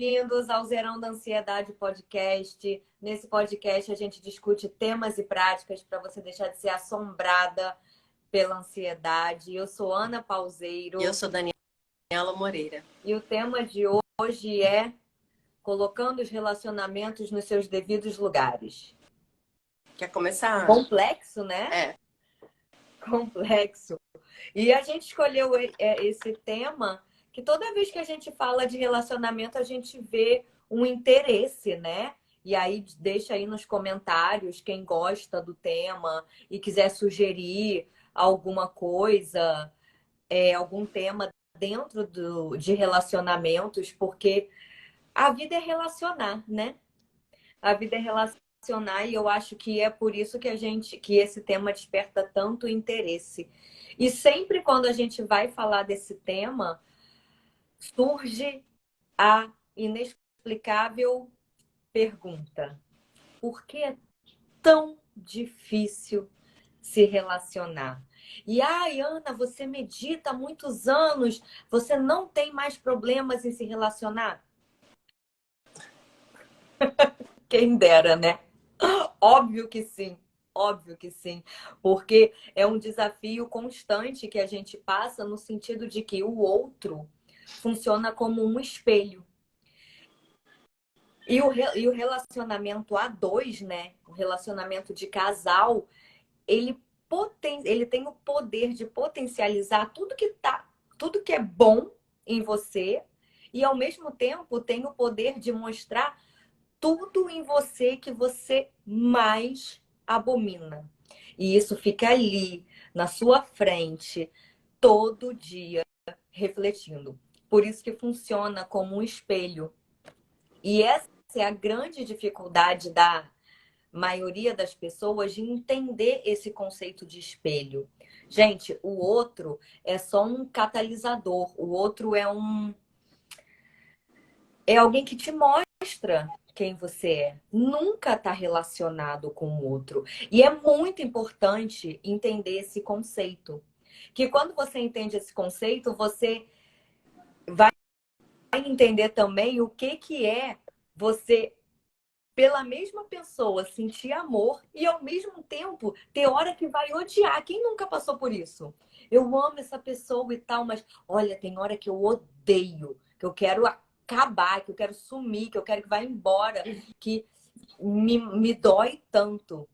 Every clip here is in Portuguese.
Bem-vindos ao Zerão da Ansiedade Podcast. Nesse podcast a gente discute temas e práticas para você deixar de ser assombrada pela ansiedade. Eu sou Ana Pauseiro. E eu sou Daniela Moreira. E o tema de hoje é colocando os relacionamentos nos seus devidos lugares. Quer começar? Complexo, né? É. Complexo. E a gente escolheu esse tema que toda vez que a gente fala de relacionamento, a gente vê um interesse, né? E aí deixa aí nos comentários quem gosta do tema e quiser sugerir alguma coisa, algum tema dentro de relacionamentos, porque a vida é relacionar, né? A vida é relacionar e eu acho que é por isso que esse tema desperta tanto interesse. E sempre quando a gente vai falar desse tema, surge a inexplicável pergunta: por que é tão difícil se relacionar? E ai, Ana, você medita há muitos anos, você não tem mais problemas em se relacionar? Quem dera, né? Óbvio que sim. Óbvio que sim, porque é um desafio constante que a gente passa no sentido de que o outro funciona como um espelho. E o relacionamento a dois, né? O relacionamento de casal, ele tem o poder de potencializar tudo que é bom em você e ao mesmo tempo tem o poder de mostrar tudo em você que você mais abomina. E isso fica ali, na sua frente, todo dia, refletindo. Por isso que funciona como um espelho. E essa é a grande dificuldade da maioria das pessoas de entender esse conceito de espelho. Gente, o outro é só um catalisador, o outro é alguém que te mostra quem você é. Nunca está relacionado com o outro. E é muito importante entender esse conceito. Que quando você entende esse conceito, você vai entender também o que é você, pela mesma pessoa, sentir amor e ao mesmo tempo ter hora que vai odiar. Quem nunca passou por isso? Eu amo essa pessoa e tal, mas olha, tem hora que eu odeio, que eu quero acabar, que eu quero sumir, que eu quero que vá embora, que me dói tanto.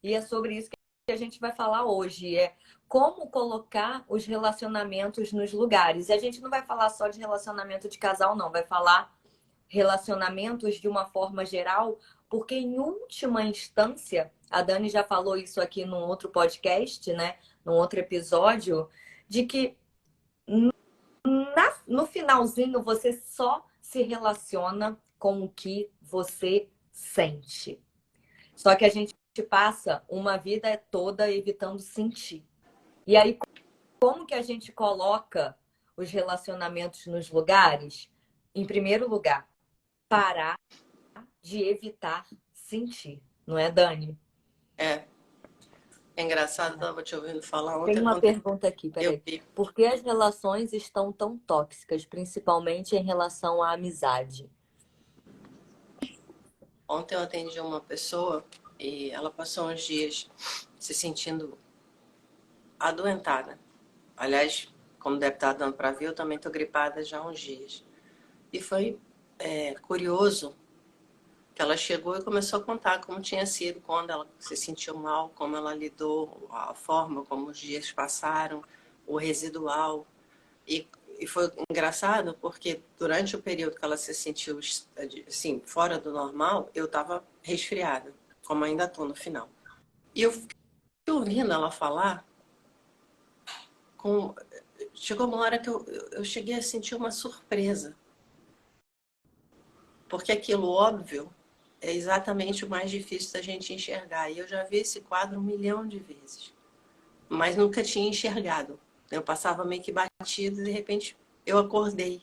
E é sobre isso que a gente vai falar hoje, é como colocar os relacionamentos nos lugares. E a gente não vai falar só de relacionamento de casal, não, vai falar relacionamentos de uma forma geral, porque em última instância, a Dani já falou isso aqui num outro podcast, né? Num outro episódio, de que no finalzinho você só se relaciona com o que você sente. Só que a gente passa uma vida toda evitando sentir. E aí, como que a gente coloca os relacionamentos nos lugares? Em primeiro lugar, parar de evitar sentir, não é, Dani? É engraçado, estava te ouvindo falar Tem ontem. uma pergunta aqui, Eu peraí. vi. Por que as relações estão tão tóxicas, principalmente em relação à amizade? Ontem eu atendi uma pessoa e ela passou uns dias se sentindo adoentada. Aliás, como deve estar dando para ver, eu também estou gripada já há uns dias. E foi curioso que ela chegou e começou a contar como tinha sido quando ela se sentiu mal, como ela lidou, a forma como os dias passaram, o residual. E foi engraçado porque durante o período que ela se sentiu assim, fora do normal, eu estava resfriada, como ainda estou no final. E eu fiquei ouvindo ela falar, com... chegou uma hora que eu cheguei a sentir uma surpresa. Porque aquilo óbvio é exatamente o mais difícil da gente enxergar. E eu já vi esse quadro 1 milhão de vezes, mas nunca tinha enxergado. Eu passava meio que batido e de repente eu acordei.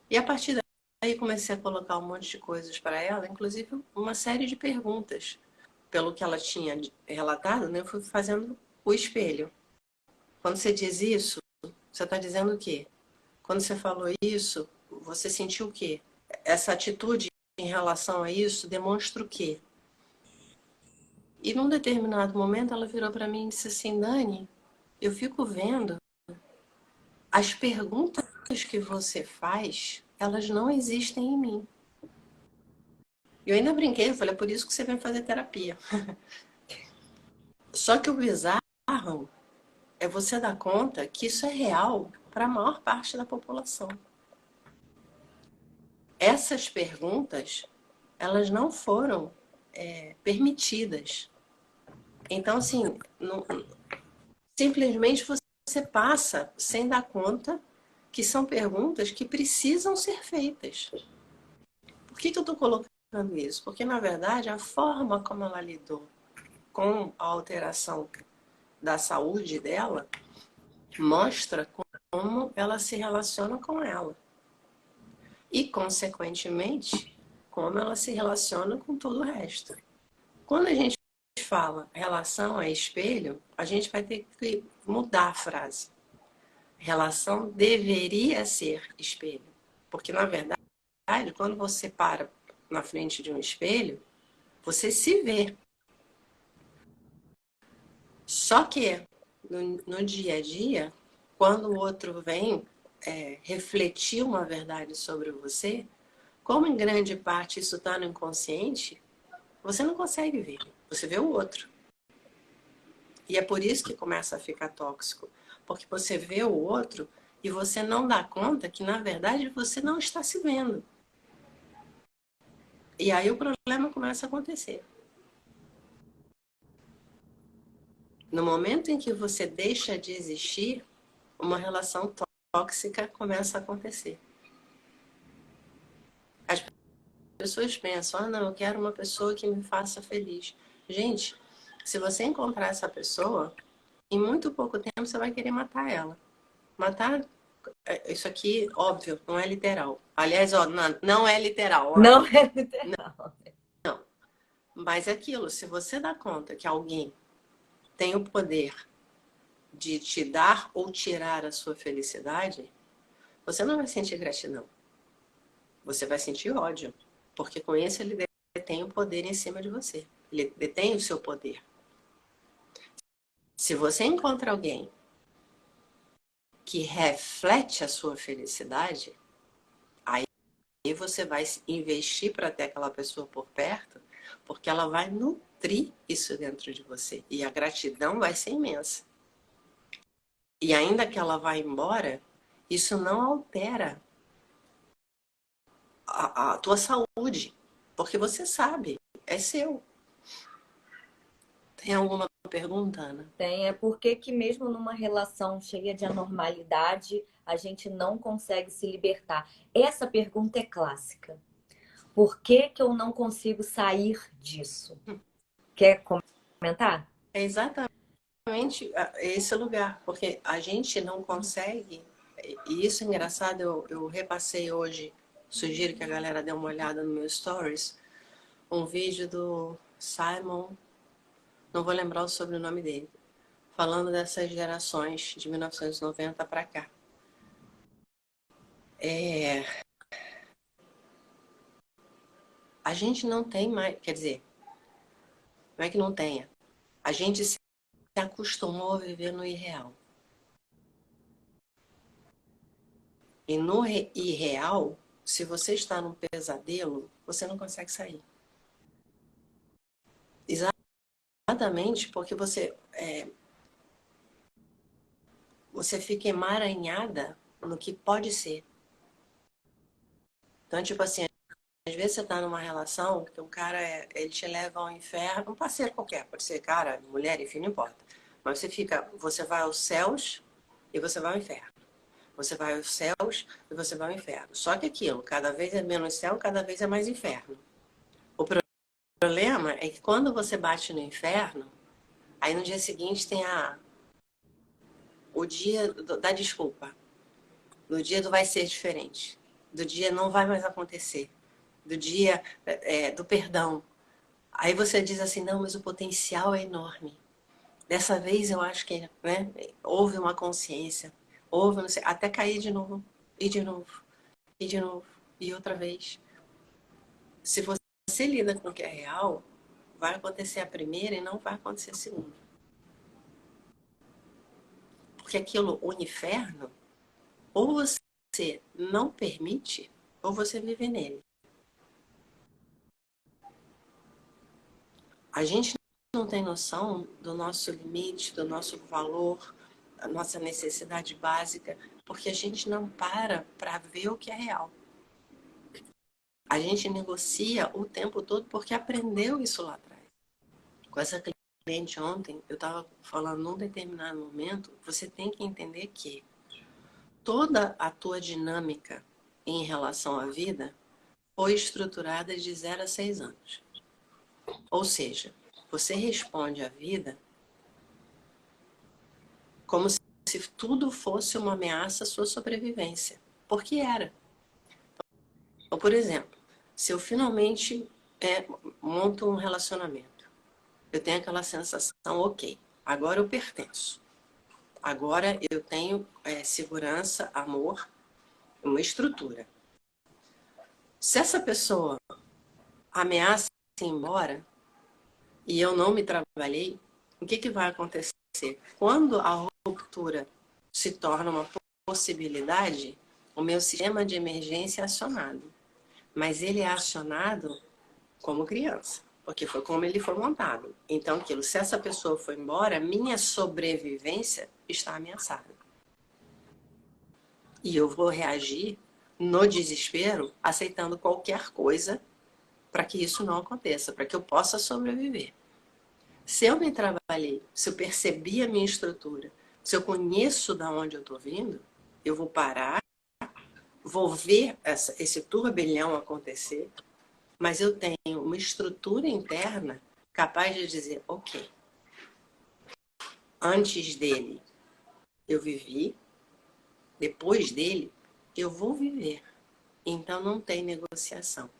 E a partir daí comecei a colocar um monte de coisas para ela, inclusive uma série de perguntas. Pelo que ela tinha relatado, né, eu fui fazendo o espelho. Quando você diz isso, você está dizendo o quê? Quando você falou isso, você sentiu o quê? essa atitude em relação a isso demonstra o quê? E num determinado momento ela virou para mim e disse assim, Dani, eu fico vendo as perguntas que você faz, elas não existem em mim. Eu ainda brinquei, eu falei, é por isso que você vem fazer terapia. Só que o bizarro é você dar conta que isso é real para a maior parte da população. Essas perguntas, elas não foram permitidas. Então, assim, não, simplesmente você passa sem dar conta que são perguntas que precisam ser feitas. Por que eu estou colocando isso? Porque, na verdade, a forma como ela lidou com a alteração da saúde dela mostra como ela se relaciona com ela. E, consequentemente, como ela se relaciona com todo o resto. Quando a gente fala relação a espelho, a gente vai ter que mudar a frase. Relação deveria ser espelho. Porque, na verdade, quando você para na frente de um espelho, você se vê. Só que, no dia a dia, quando o outro vem refletir uma verdade sobre você, como em grande parte isso está no inconsciente, você não consegue ver. Você vê o outro. E é por isso que começa a ficar tóxico. Porque você vê o outro e você não dá conta que, na verdade, você não está se vendo. E aí o problema começa a acontecer. No momento em que você deixa de existir, uma relação tóxica começa a acontecer. As pessoas pensam, não, eu quero uma pessoa que me faça feliz. Gente, se você encontrar essa pessoa, em muito pouco tempo você vai querer matar ela. Matar, isso aqui, óbvio, não é literal. Aliás, ó, não é literal. Ó. Não é literal. Mas é aquilo, se você dá conta que alguém tem o poder de te dar ou tirar a sua felicidade, você não vai sentir gratidão. Você vai sentir ódio. Porque com isso ele detém o poder em cima de você. Ele detém o seu poder. Se você encontra alguém que reflete a sua felicidade, aí você vai investir para ter aquela pessoa por perto, porque ela vai nutrir isso dentro de você. E a gratidão vai ser imensa. E ainda que ela vá embora, isso não altera a tua saúde. Porque você sabe, é seu. Tem alguma pergunta, Ana? Tem, é porque que mesmo numa relação cheia de anormalidade, a gente não consegue se libertar. Essa pergunta é clássica. Por que que eu não consigo sair disso? Quer comentar? É exatamente esse lugar, porque a gente não consegue, e isso é engraçado, eu repassei hoje, sugiro que a galera dê uma olhada no meu stories, um vídeo do Simon, não vou lembrar o sobrenome dele, falando dessas gerações de 1990 para cá. A gente não tem mais, quer dizer, não é que não tenha, a gente se acostumou a viver no irreal. E no irreal, se você está num pesadelo, você não consegue sair. Exatamente porque você fica emaranhada no que pode ser. Então, tipo assim, às vezes você tá numa relação que um cara, ele te leva ao inferno, um parceiro qualquer, pode ser cara, mulher, enfim, não importa. Mas você vai aos céus e você vai ao inferno. Você vai aos céus e você vai ao inferno. Só que aquilo, cada vez é menos céu, cada vez é mais inferno. O problema é que quando você bate no inferno, aí no dia seguinte tem o dia da desculpa. No dia do vai ser diferente. Do dia não vai mais acontecer. Do dia do perdão. Aí você diz assim, não, mas o potencial é enorme. Dessa vez eu acho que houve uma consciência. Houve, não sei, até cair de novo. E de novo. E de novo. E outra vez. Se você lida com o que é real, vai acontecer a primeira e não vai acontecer a segunda. Porque aquilo, o inferno, ou você não permite, ou você vive nele. A gente não tem noção do nosso limite, do nosso valor, da nossa necessidade básica, porque a gente não para ver o que é real. A gente negocia o tempo todo porque aprendeu isso lá atrás. Com essa cliente ontem, eu estava falando num determinado momento, você tem que entender que toda a tua dinâmica em relação à vida foi estruturada de 0 a 6 anos. Ou seja, você responde à vida como se tudo fosse uma ameaça à sua sobrevivência. Porque era. Então, por exemplo, se eu finalmente monto um relacionamento, eu tenho aquela sensação, ok, agora eu pertenço. Agora eu tenho segurança, amor, uma estrutura. Se essa pessoa ameaça ir embora e eu não me trabalhei, o que vai acontecer? Quando a ruptura se torna uma possibilidade, o meu sistema de emergência é acionado. Mas ele é acionado como criança, porque foi como ele foi montado. Então, aquilo, se essa pessoa for embora, minha sobrevivência está ameaçada. E eu vou reagir no desespero, aceitando qualquer coisa para que isso não aconteça, para que eu possa sobreviver. Se eu me trabalhei, se eu percebi a minha estrutura, se eu conheço de onde eu estou vindo, eu vou parar, vou ver esse turbilhão acontecer, mas eu tenho uma estrutura interna capaz de dizer, ok, antes dele eu vivi, depois dele eu vou viver. Então não tem negociação.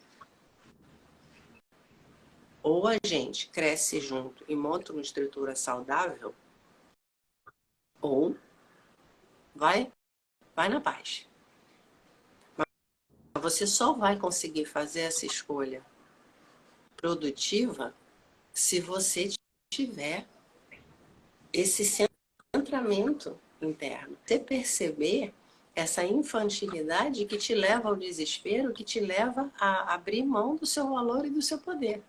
Ou a gente cresce junto e monta uma estrutura saudável, ou vai na paz. Mas você só vai conseguir fazer essa escolha produtiva se você tiver esse centramento interno. Você perceber essa infantilidade que te leva ao desespero, que te leva a abrir mão do seu valor e do seu poder.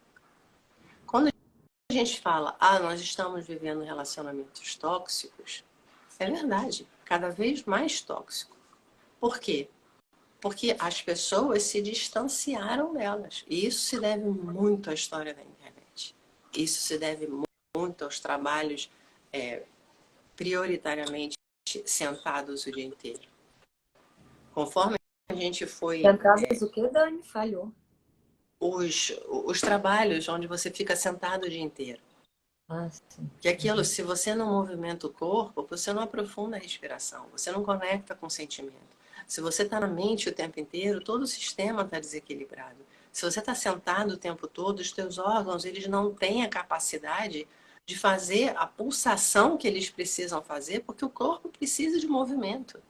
Quando a gente fala, nós estamos vivendo relacionamentos tóxicos, é verdade, cada vez mais tóxico. Por quê? Porque as pessoas se distanciaram delas. E isso se deve muito à história da internet. Isso se deve muito aos trabalhos prioritariamente sentados o dia inteiro. Conforme a gente foi... Sentados o quê, Dani? Falhou. Os trabalhos onde você fica sentado o dia inteiro. Sim. Que aquilo, se você não movimenta o corpo, você não aprofunda a respiração, você não conecta com o sentimento. Se você está na mente o tempo inteiro, todo o sistema está desequilibrado. Se você está sentado o tempo todo, os teus órgãos eles não têm a capacidade de fazer a pulsação que eles precisam fazer, porque o corpo precisa de movimento.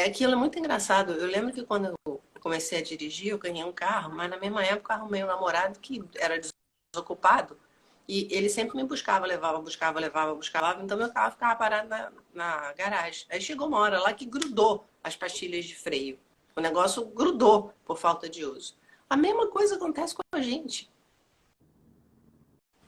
Aquilo é muito engraçado. Eu lembro que quando eu comecei a dirigir, eu ganhei um carro, mas na mesma época eu arrumei um namorado que era desocupado. E ele sempre me buscava, levava, buscava. Então meu carro ficava parado na garagem. Aí chegou uma hora lá que grudou as pastilhas de freio. O negócio grudou por falta de uso. A mesma coisa acontece com a gente.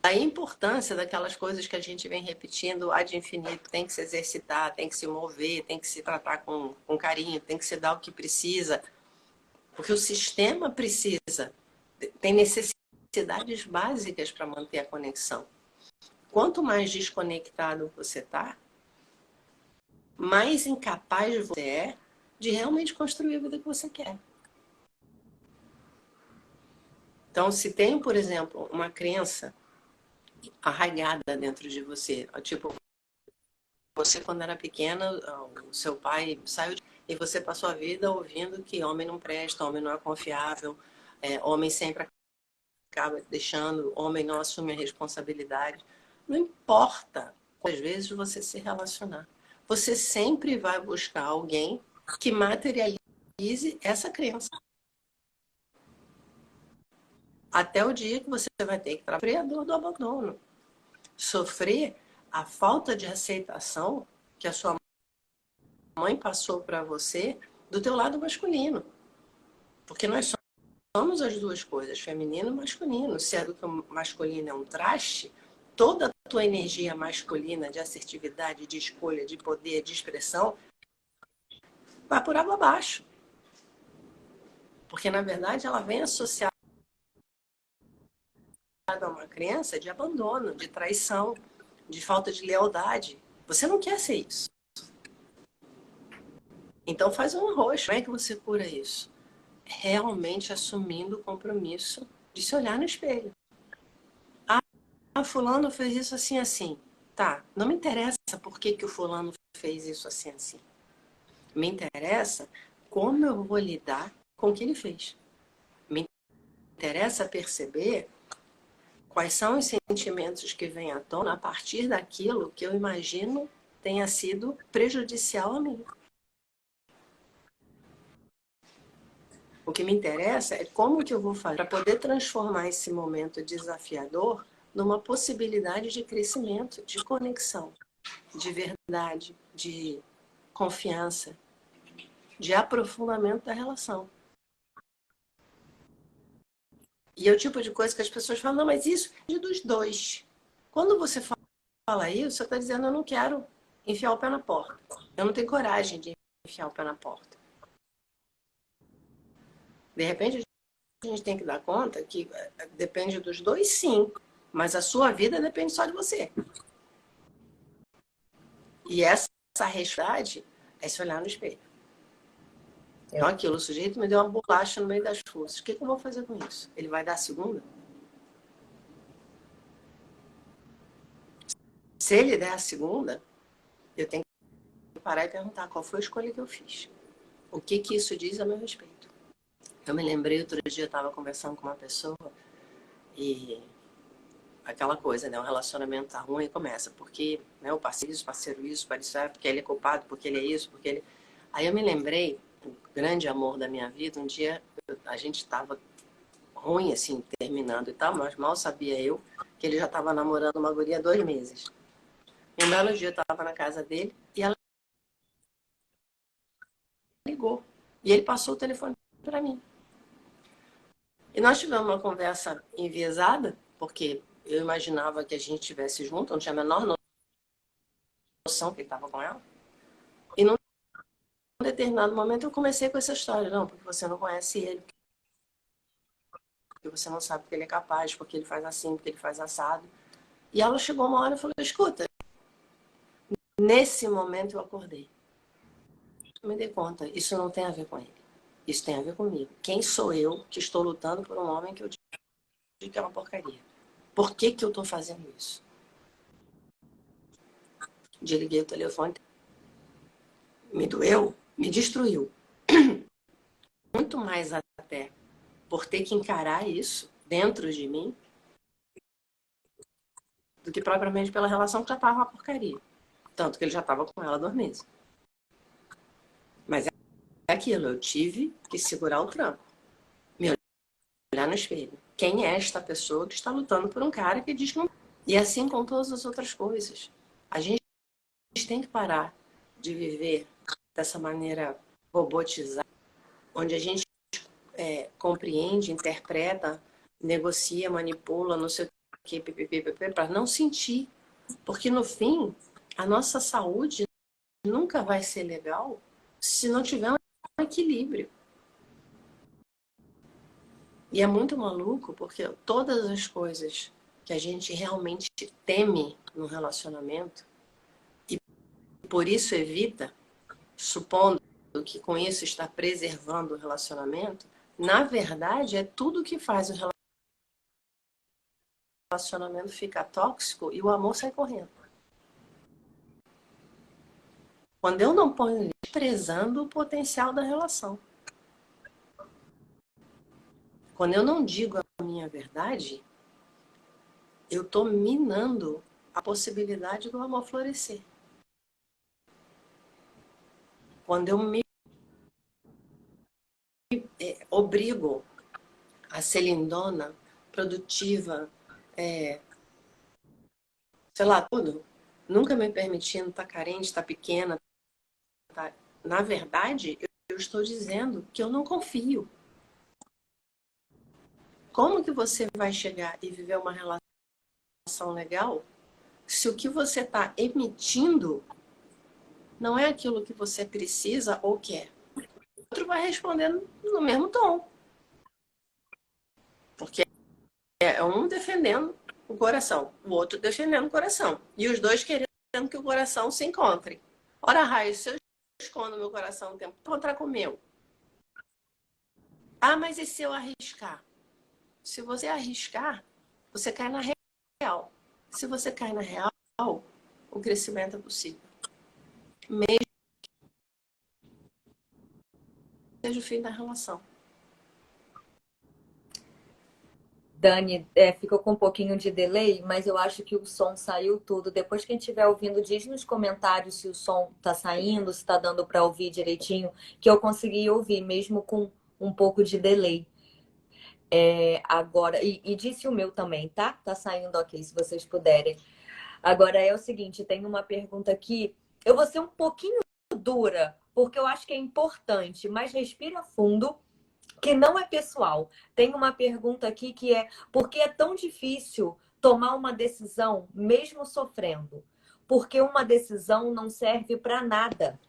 A importância daquelas coisas que a gente vem repetindo ad infinito, tem que se exercitar, tem que se mover, tem que se tratar com carinho, tem que se dar o que precisa. Porque o sistema precisa, tem necessidades básicas para manter a conexão. Quanto mais desconectado você está, mais incapaz você é de realmente construir a vida que você quer. Então, se tem, por exemplo, uma crença arraigada dentro de você, tipo, você quando era pequena, o seu pai saiu e você passou a vida ouvindo que homem não presta, homem não é confiável, homem sempre acaba deixando, homem não assume a responsabilidade. Não importa quantas vezes você se relacionar. Você sempre vai buscar alguém que materialize essa crença. Até o dia que você vai ter que sofrer a dor do abandono. Sofrer a falta de aceitação que a sua mãe passou para você do teu lado masculino. Porque nós somos as duas coisas, feminino e masculino. Se a masculina é um traste, toda a tua energia masculina de assertividade, de escolha, de poder, de expressão, vai por água abaixo. Porque, na verdade, ela vem associada a uma crença de abandono, de traição, de falta de lealdade. Você não quer ser isso. Então faz um arroz. Como é que você cura isso? Realmente assumindo o compromisso de se olhar no espelho. Ah, fulano fez isso assim, assim. Tá, não me interessa por que o fulano fez isso assim, assim. Me interessa como eu vou lidar com o que ele fez. Me interessa perceber quais são os sentimentos que vêm à tona a partir daquilo que eu imagino tenha sido prejudicial a mim. O que me interessa é como que eu vou fazer para poder transformar esse momento desafiador numa possibilidade de crescimento, de conexão, de verdade, de confiança, de aprofundamento da relação. E é o tipo de coisa que as pessoas falam, não, mas isso é dos dois. Quando você fala isso, você está dizendo, eu não quero enfiar o pé na porta. Eu não tenho coragem de enfiar o pé na porta. De repente, a gente tem que dar conta que depende dos dois, sim. Mas a sua vida depende só de você. E essa realidade é se olhar no espelho. Então, aquilo, o sujeito me deu uma bolacha no meio das forças. O que eu vou fazer com isso? Ele vai dar a segunda? Se ele der a segunda, eu tenho que parar e perguntar qual foi a escolha que eu fiz. O que isso diz a meu respeito? Eu me lembrei, outro dia eu estava conversando com uma pessoa e aquela coisa, né? Um relacionamento tá ruim e começa. Porque né, o parceiro isso, porque ele é culpado, porque ele é isso, porque ele... Aí eu me lembrei, o grande amor da minha vida, um dia a gente estava ruim, assim, terminando e tal, mas mal sabia eu que ele já estava namorando uma guria há 2 meses. E um belo dia eu estava na casa dele e ela ligou. E ele passou o telefone para mim. E nós tivemos uma conversa enviesada, porque eu imaginava que a gente estivesse junto, eu não tinha a menor noção que ele estava com ela. E num determinado momento eu comecei com essa história. Não, porque você não conhece ele, porque você não sabe o que ele é capaz, porque ele faz assim, porque ele faz assado. E ela chegou uma hora e falou, escuta, nesse momento eu acordei. Eu me dei conta, isso não tem a ver com ele. Isso tem a ver comigo. Quem sou eu que estou lutando por um homem que eu digo que é uma porcaria? Por que eu estou fazendo isso? Desliguei o telefone, me doeu, me destruiu. Muito mais até por ter que encarar isso dentro de mim do que propriamente pela relação que já estava uma porcaria. Tanto que ele já estava com ela há 2 meses. Mas é aquilo, eu tive que segurar o tranco. Me olhar no espelho. Quem é esta pessoa que está lutando por um cara que diz que não... E assim com todas as outras coisas. A gente tem que parar de viver dessa maneira robotizada, onde a gente compreende, interpreta, negocia, manipula, não sei o que, para não sentir. Porque no fim, a nossa saúde nunca vai ser legal se não tiver um equilíbrio. E é muito maluco porque todas as coisas que a gente realmente teme no relacionamento e por isso evita, supondo que com isso está preservando o relacionamento, na verdade é tudo que faz o relacionamento ficar tóxico e o amor sai correndo. Quando eu não ponho desprezando o potencial da relação. Quando eu não digo a minha verdade, eu estou minando a possibilidade do amor florescer. Quando eu me obrigo a ser lindona, produtiva, sei lá, tudo. Nunca me permitindo estar carente, estar pequena. Tá? Na verdade, eu estou dizendo que eu não confio. Como que você vai chegar e viver uma relação legal se o que você está emitindo não é aquilo que você precisa ou quer? O outro vai respondendo no mesmo tom. Porque é um defendendo o coração, o outro defendendo o coração. E os dois querendo que o coração se encontre. Ora, raio, se eu escondo meu coração o tempo todo, encontrar com o meu. Ah, mas e se eu arriscar? Se você arriscar, você cai na real. Se você cai na real, o crescimento é possível. Mesmo que seja o fim da relação. Dani, ficou com um pouquinho de delay, mas eu acho que o som saiu tudo. Depois que a gente estiver ouvindo, diz nos comentários se o som tá saindo, se tá dando para ouvir direitinho, que eu consegui ouvir, mesmo com um pouco de delay. Agora, e disse o meu também, tá? Tá saindo ok, se vocês puderem. Agora é o seguinte, tem uma pergunta aqui. Eu vou ser um pouquinho dura, porque eu acho que é importante, mas respira fundo, que não é pessoal. Tem uma pergunta aqui que é: por que é tão difícil tomar uma decisão mesmo sofrendo? Porque uma decisão não serve para nada.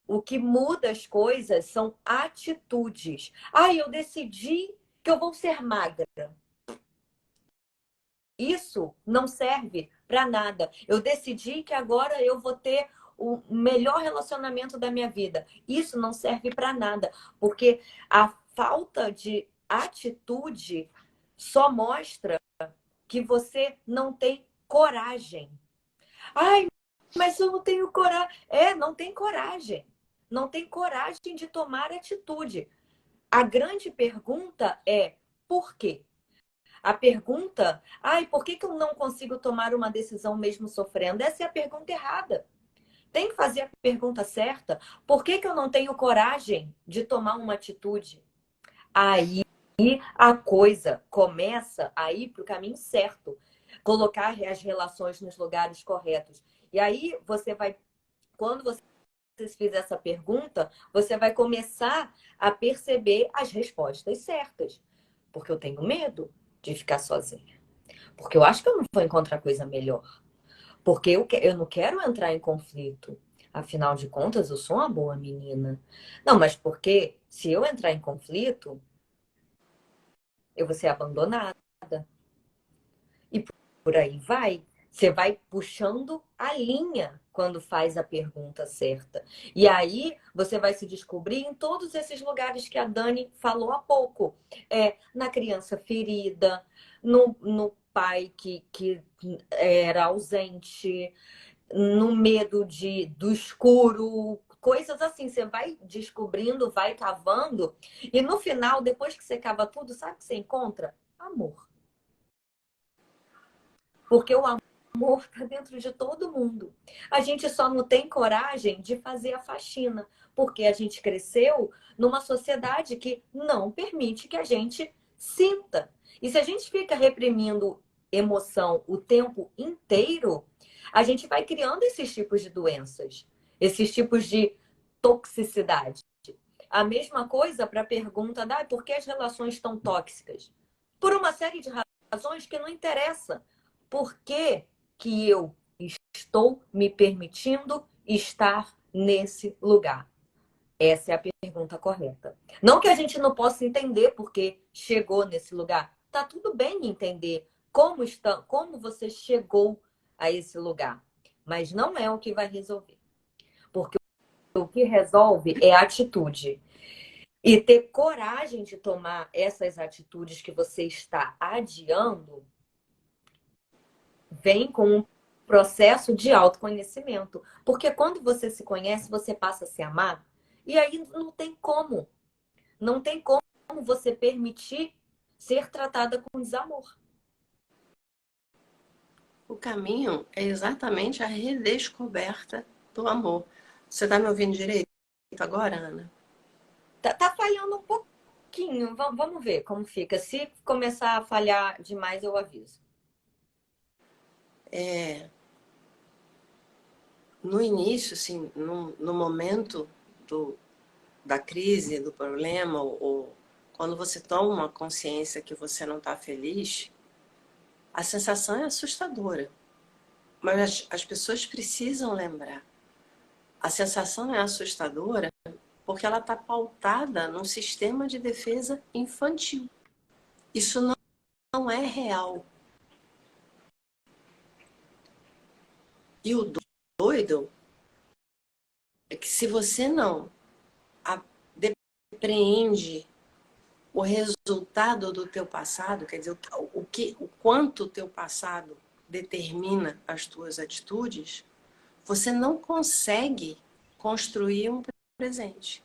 O que muda as coisas são atitudes. Ah, eu decidi que eu vou ser magra. Isso não serve para nada. Eu decidi que agora eu vou ter o melhor relacionamento da minha vida. Isso não serve para nada, porque a falta de atitude só mostra que você não tem coragem. Ai, mas eu não tenho coragem. Não tem coragem. Não tem coragem de tomar atitude. A grande pergunta é por quê? A pergunta, por que eu não consigo tomar uma decisão mesmo sofrendo? Essa é a pergunta errada. Tem que fazer a pergunta certa. Por que eu não tenho coragem de tomar uma atitude? Aí a coisa começa a ir para o caminho certo. Colocar as relações nos lugares corretos. E aí você vai, quando você fizer essa pergunta, você vai começar a perceber as respostas certas. Porque eu tenho medo de ficar sozinha. Porque eu acho que eu não vou encontrar coisa melhor. Porque eu não quero entrar em conflito. Afinal de contas, eu sou uma boa menina. Não, mas porque se eu entrar em conflito, eu vou ser abandonada. E por aí vai. Você vai puxando a linha quando faz a pergunta certa. E aí você vai se descobrir em todos esses lugares que a Dani falou há pouco. Na criança ferida, no pai que era ausente, no medo do escuro, coisas assim. Você vai descobrindo, vai cavando, e no final, depois que você cava tudo, sabe o que você encontra? Amor. Porque o amor está dentro de todo mundo. A gente só não tem coragem de fazer a faxina, porque a gente cresceu numa sociedade que não permite que a gente sinta. E se a gente fica reprimindo emoção o tempo inteiro, a gente vai criando esses tipos de doenças, esses tipos de toxicidade. A mesma coisa para a pergunta por que as relações estão tóxicas? Por uma série de razões que não interessa. Por que que eu estou me permitindo estar nesse lugar? Essa é a pergunta correta. Não que a gente não possa entender por que chegou nesse lugar. Tá tudo bem entender como você chegou a esse lugar. Mas não é o que vai resolver. Porque o que resolve é a atitude. E ter coragem de tomar essas atitudes que você está adiando vem com um processo de autoconhecimento. Porque quando você se conhece, você passa a se amar. E aí não tem como. Não tem como você permitir ser tratada com desamor. O caminho é exatamente a redescoberta do amor. Você está me ouvindo direito agora, Ana? Tá falhando um pouquinho. pouquinho. Vamos ver como fica. Se começar a falhar demais, eu aviso. No início, assim, no momento da crise, do problema, ou quando você toma uma consciência que você não está feliz, a sensação é assustadora. Mas as pessoas precisam lembrar. A sensação é assustadora porque ela está pautada num sistema de defesa infantil. Isso não é real. E o doido é que se você não depreende o resultado do teu passado, quer dizer, o quanto o teu passado determina as tuas atitudes, você não consegue construir um presente.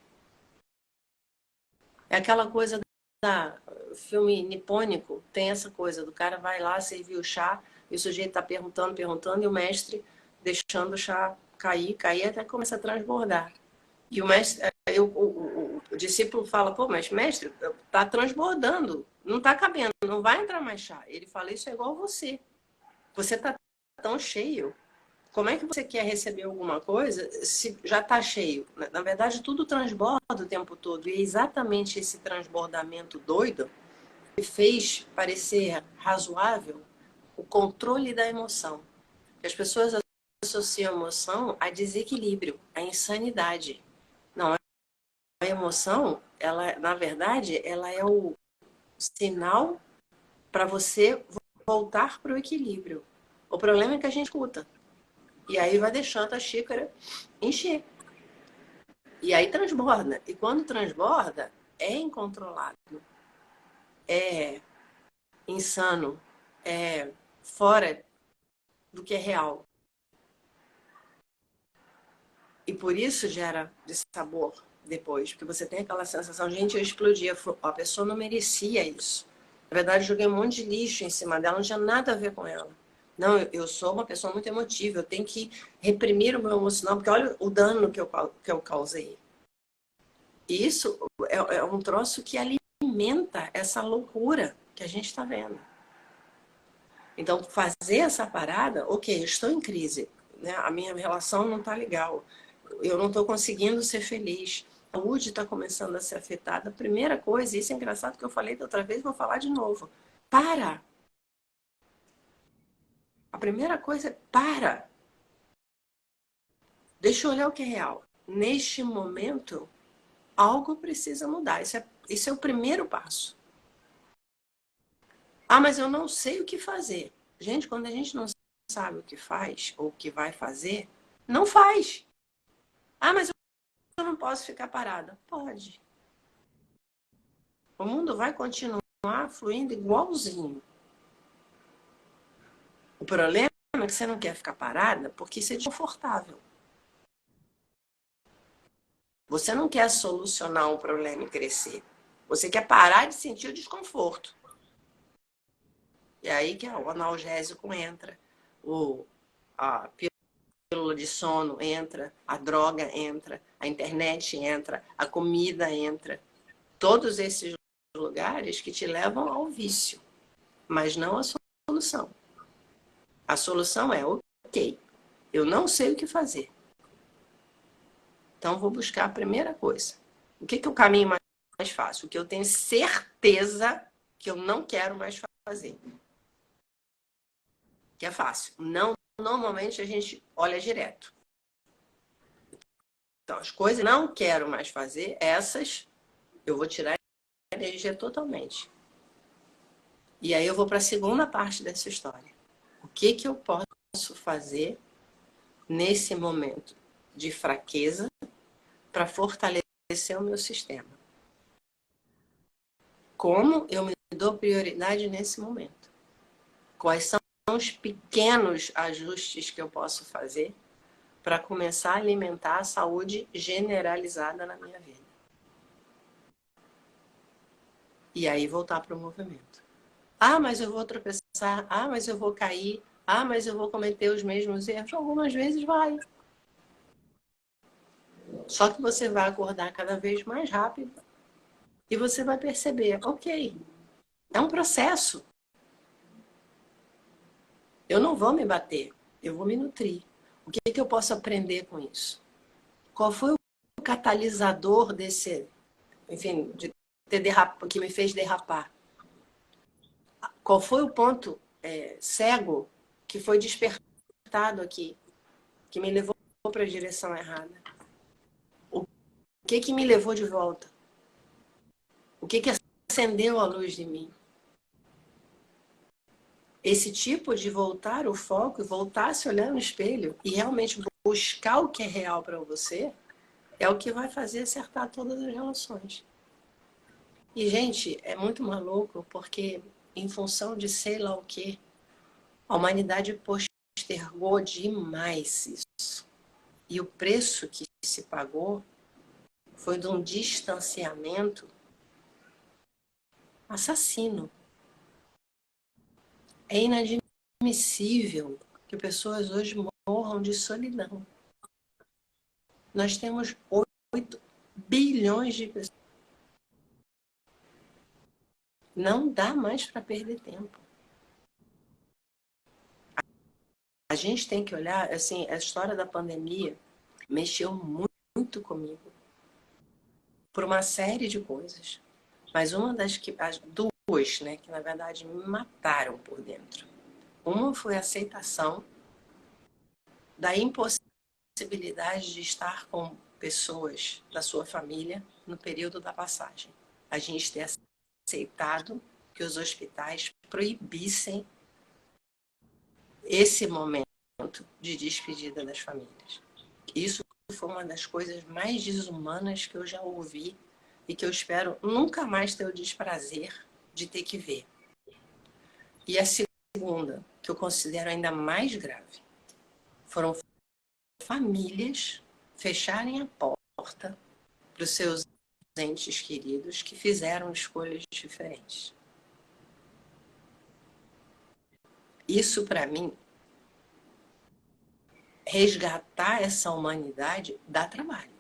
É aquela coisa da filme nipônico, tem essa coisa do cara vai lá servir o chá e o sujeito está perguntando, perguntando e o mestre deixando o chá cair até começa a transbordar. E o mestre, o discípulo fala, pô, mas mestre, tá transbordando, não tá cabendo, não vai entrar mais chá. Ele fala, isso é igual você. Você tá tão cheio. Como é que você quer receber alguma coisa se já está cheio? Na verdade, tudo transborda o tempo todo. E é exatamente esse transbordamento doido que fez parecer razoável o controle da emoção. As pessoas associam a emoção a desequilíbrio, a insanidade. Não, a emoção, ela, na verdade, ela é o sinal para você voltar para o equilíbrio. O problema é que a gente escuta. E aí vai deixando a xícara encher. E aí transborda. E quando transborda, é incontrolável. É insano. É fora do que é real. E por isso gera dissabor depois. Porque você tem aquela sensação, gente, eu explodi. A pessoa não merecia isso. Na verdade, eu joguei um monte de lixo em cima dela, não tinha nada a ver com ela. Não, eu sou uma pessoa muito emotiva, eu tenho que reprimir o meu emocional, porque olha o dano que eu causei. E isso é um troço que alimenta essa loucura que a gente está vendo. Então, fazer essa parada, ok, eu estou em crise, né? A minha relação não está legal, eu não estou conseguindo ser feliz, a saúde está começando a ser afetada. A primeira coisa, isso é engraçado que eu falei da outra vez, vou falar de novo. Para! A primeira coisa é para! Deixa eu olhar o que é real. Neste momento, algo precisa mudar. Isso é o primeiro passo. Ah, mas eu não sei o que fazer. Gente, quando a gente não sabe o que faz ou o que vai fazer, não faz. Ah, mas eu não posso ficar parada. Pode. O mundo vai continuar fluindo igualzinho. O problema é que você não quer ficar parada porque isso é desconfortável. Você não quer solucionar um problema e crescer. Você quer parar de sentir o desconforto. E aí que o analgésico entra, a pílula de sono entra, a droga entra, a internet entra, a comida entra. Todos esses lugares que te levam ao vício, mas não a solução. A solução é, ok, eu não sei o que fazer. Então vou buscar a primeira coisa. O que é o caminho mais fácil? O que eu tenho certeza que eu não quero mais fazer. Que é fácil. Não, normalmente a gente olha direto. Então, as coisas que eu não quero mais fazer, essas eu vou tirar a energia totalmente. E aí eu vou para a segunda parte dessa história. O que eu posso fazer nesse momento de fraqueza para fortalecer o meu sistema? Como eu me dou prioridade nesse momento? Quais são os pequenos ajustes que eu posso fazer para começar a alimentar a saúde generalizada na minha vida? E aí voltar para o movimento. Ah, mas eu vou tropeçar. Ah, mas eu vou cair. Ah, mas eu vou cometer os mesmos erros. Algumas vezes vai. Só que você vai acordar cada vez mais rápido E você vai perceber, ok, é um processo. Eu não vou me bater, eu vou me nutrir. O que eu posso aprender com isso? Qual foi o catalisador desse, enfim, de ter que me fez derrapar? Qual foi o ponto cego que foi despertado aqui, que me levou para a direção errada? O que me levou de volta? O que acendeu a luz de mim? Esse tipo de voltar o foco e voltar a se olhar no espelho e realmente buscar o que é real para você é o que vai fazer acertar todas as relações. E, gente, é muito maluco porque, em função de sei lá o que, a humanidade postergou demais isso. E o preço que se pagou foi de um distanciamento assassino. É inadmissível que pessoas hoje morram de solidão. Nós temos 8 bilhões de pessoas. Não dá mais para perder tempo. A gente tem que olhar, assim, a história da pandemia mexeu muito comigo por uma série de coisas. Mas uma as duas, né, que na verdade me mataram por dentro. Uma foi a aceitação da impossibilidade de estar com pessoas da sua família no período da passagem. A gente ter aceitado que os hospitais proibissem esse momento de despedida das famílias. Isso foi uma das coisas mais desumanas que eu já ouvi e que eu espero nunca mais ter o desprazer de ter que ver. E a segunda, que eu considero ainda mais grave, foram famílias fecharem a porta para os seus entes queridos que fizeram escolhas diferentes. Isso, para mim, resgatar essa humanidade dá trabalho.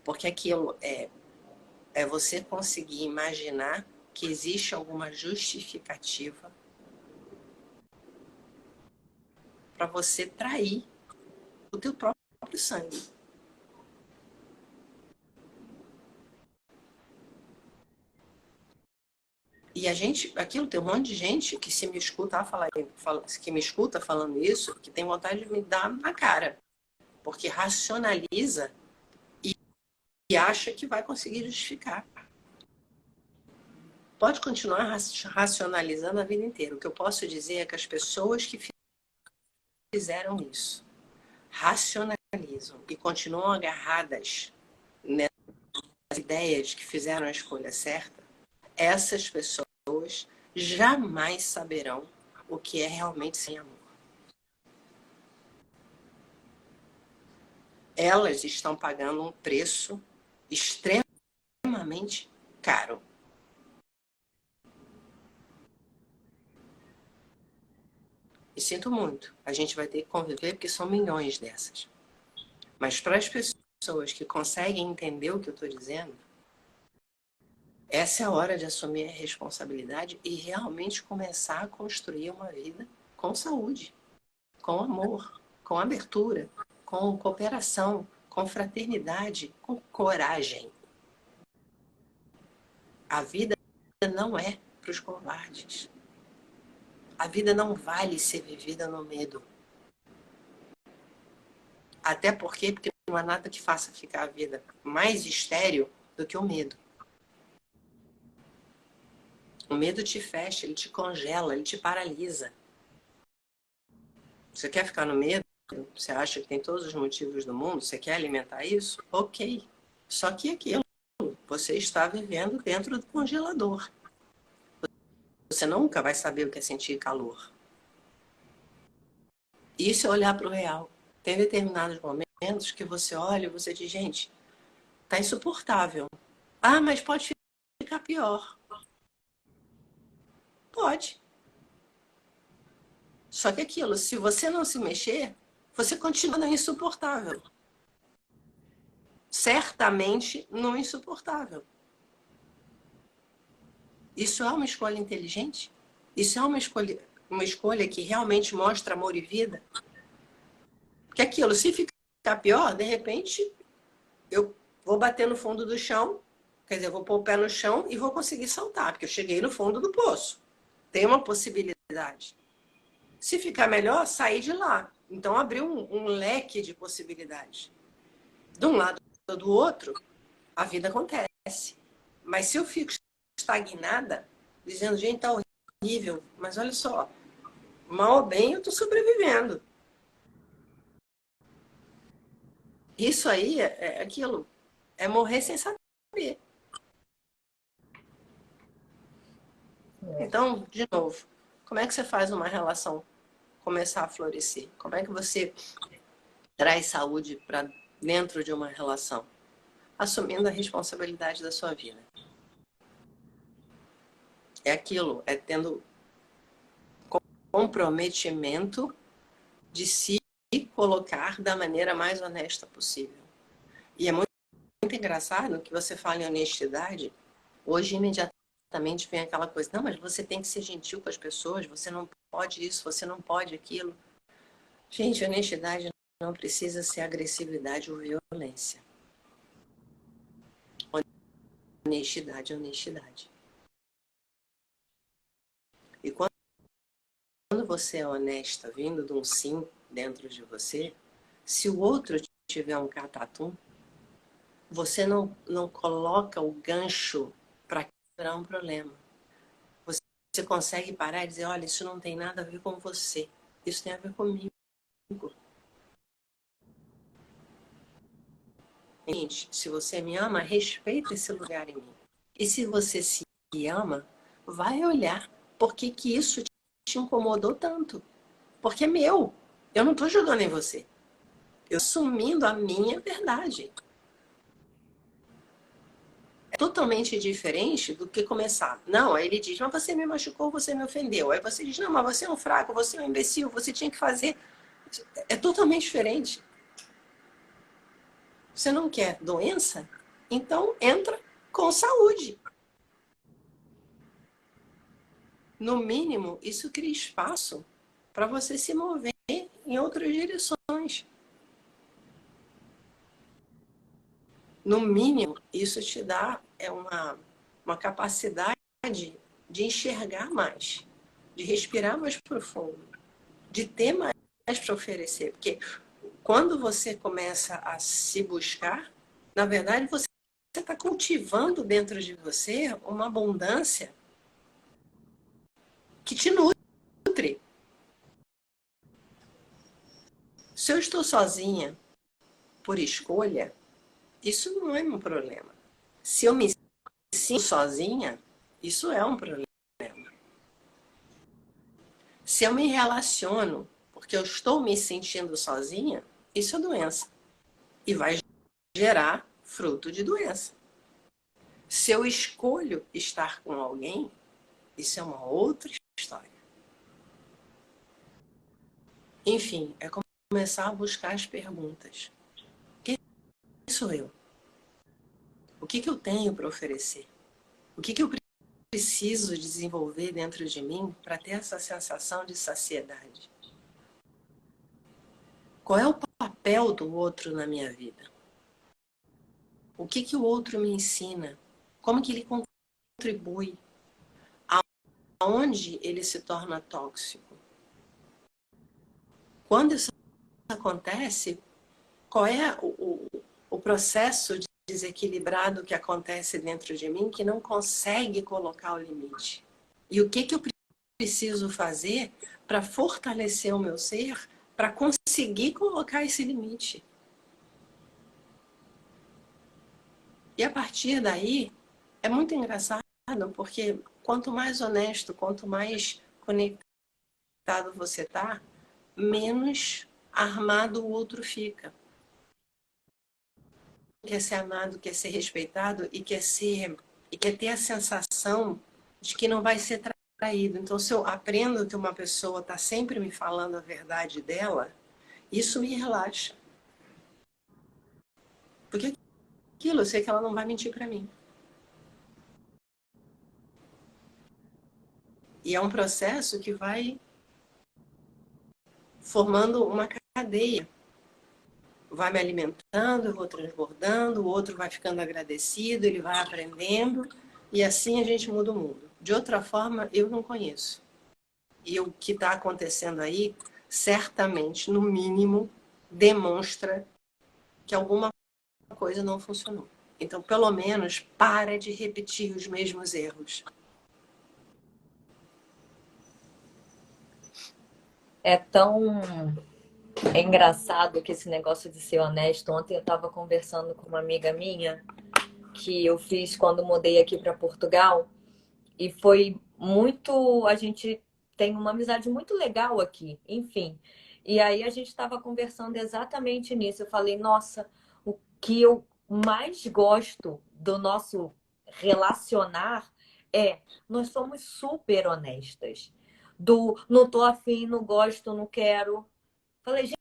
Porque aquilo é você conseguir imaginar que existe alguma justificativa para você trair o teu próprio sangue. E a gente, aquilo tem um monte de gente que se me escuta que me escuta falando isso, que tem vontade de me dar na cara, porque racionaliza e acha que vai conseguir justificar. Pode continuar racionalizando a vida inteira. O que eu posso dizer é que as pessoas que fizeram isso racionalizam e continuam agarradas nessa ideia de que fizeram a escolha certa, essas pessoas jamais saberão o que é realmente sem amor. Elas estão pagando um preço extremamente caro. E sinto muito, a gente vai ter que conviver porque são milhões dessas. Mas para as pessoas que conseguem entender o que eu estou dizendo, essa é a hora de assumir a responsabilidade e realmente começar a construir uma vida com saúde, com amor, com abertura, com cooperação, com fraternidade, com coragem. A vida não é para os covardes. A vida não vale ser vivida no medo. Até porque não há nada que faça ficar a vida mais estéril do que o medo. O medo te fecha, ele te congela, ele te paralisa. Você quer ficar no medo? Você acha que tem todos os motivos do mundo? Você quer alimentar isso? Ok. Só que aquilo, você está vivendo dentro do congelador. Você nunca vai saber o que é sentir calor. Isso é olhar para o real. Tem determinados momentos que você olha e você diz, gente, tá insuportável. Ah, mas pode ficar pior. Pode. Só que aquilo, se você não se mexer, você continua insuportável. certamente no insuportável. Isso é uma escolha inteligente? Isso é uma escolha que realmente mostra amor e vida? Porque aquilo, se ficar pior, de repente, eu vou bater no fundo do chão, quer dizer, eu vou pôr o pé no chão e vou conseguir saltar, porque eu cheguei no fundo do poço. Tem uma possibilidade. Se ficar melhor, sair de lá. Então, abriu um leque de possibilidades. De um lado ou do outro, a vida acontece. Mas se eu fico estagnada, dizendo, gente, tá horrível, mas olha só, mal ou bem eu tô sobrevivendo. Isso aí é aquilo, é morrer sem saber. Então, de novo, como é que você faz uma relação começar a florescer? Como é que você traz saúde para dentro de uma relação? Assumindo a responsabilidade da sua vida. É aquilo, é tendo comprometimento de se colocar da maneira mais honesta possível. E é muito engraçado que você fala em honestidade, hoje imediatamente vem aquela coisa, não, mas você tem que ser gentil com as pessoas, você não pode isso, você não pode aquilo. Gente, honestidade não precisa ser agressividade ou violência. Honestidade é honestidade. E quando você é honesta, vindo de um sim dentro de você, se o outro tiver um catatum, você não coloca o gancho para criar um problema. Você consegue parar e dizer, olha, isso não tem nada a ver com você. Isso tem a ver comigo. Gente, se você me ama, respeita esse lugar em mim. E se você se ama, vai olhar por que isso te incomodou tanto. Porque é meu. Eu não estou jogando em você. Eu estou assumindo a minha verdade. É totalmente diferente do que começar. Não, aí ele diz, mas você me machucou, você me ofendeu. Aí você diz, não, mas você é um fraco, você é um imbecil, você tinha que fazer. É totalmente diferente. Você não quer doença? Então entra com saúde. No mínimo, isso cria espaço para você se mover em outras direções. No mínimo, isso te dá uma capacidade de enxergar mais, de respirar mais profundo, de ter mais para oferecer. Porque quando você começa a se buscar, na verdade, você está cultivando dentro de você uma abundância que te nutre. Se eu estou sozinha por escolha, isso não é um problema. Se eu me sinto sozinha, isso é um problema. Se eu me relaciono porque eu estou me sentindo sozinha, isso é doença. E vai gerar fruto de doença. Se eu escolho estar com alguém, isso é uma outra história. Enfim, é começar a buscar as perguntas. Quem sou eu? O que eu tenho para oferecer? O que eu preciso desenvolver dentro de mim para ter essa sensação de saciedade? Qual é o papel do outro na minha vida? O que o outro me ensina? Como que ele contribui? Aonde ele se torna tóxico? Quando isso acontece, qual é o processo desequilibrado que acontece dentro de mim que não consegue colocar o limite? E o que eu preciso fazer para fortalecer o meu ser para conseguir colocar esse limite? E a partir daí, é muito engraçado, porque quanto mais honesto, quanto mais conectado você tá, menos armado o outro fica. Quer ser amado, quer ser respeitado e quer ter a sensação de que não vai ser traído. Então, se eu aprendo que uma pessoa está sempre me falando a verdade dela, isso me relaxa. Porque aquilo, eu sei que ela não vai mentir para mim. E é um processo que vai formando uma cadeia. Vai me alimentando, eu vou transbordando, o outro vai ficando agradecido, ele vai aprendendo, e assim a gente muda o mundo. De outra forma, eu não conheço. E o que está acontecendo aí, certamente, no mínimo, demonstra que alguma coisa não funcionou. Então, pelo menos, para de repetir os mesmos erros. É tão engraçado que esse negócio de ser honesto. Ontem eu estava conversando com uma amiga minha que eu fiz quando mudei aqui para Portugal e foi muito. A gente tem uma amizade muito legal aqui, enfim. E aí a gente estava conversando exatamente nisso. Eu falei, nossa, o que eu mais gosto do nosso relacionar é nós somos super honestas. Do não tô afim, não gosto, não quero. Falei,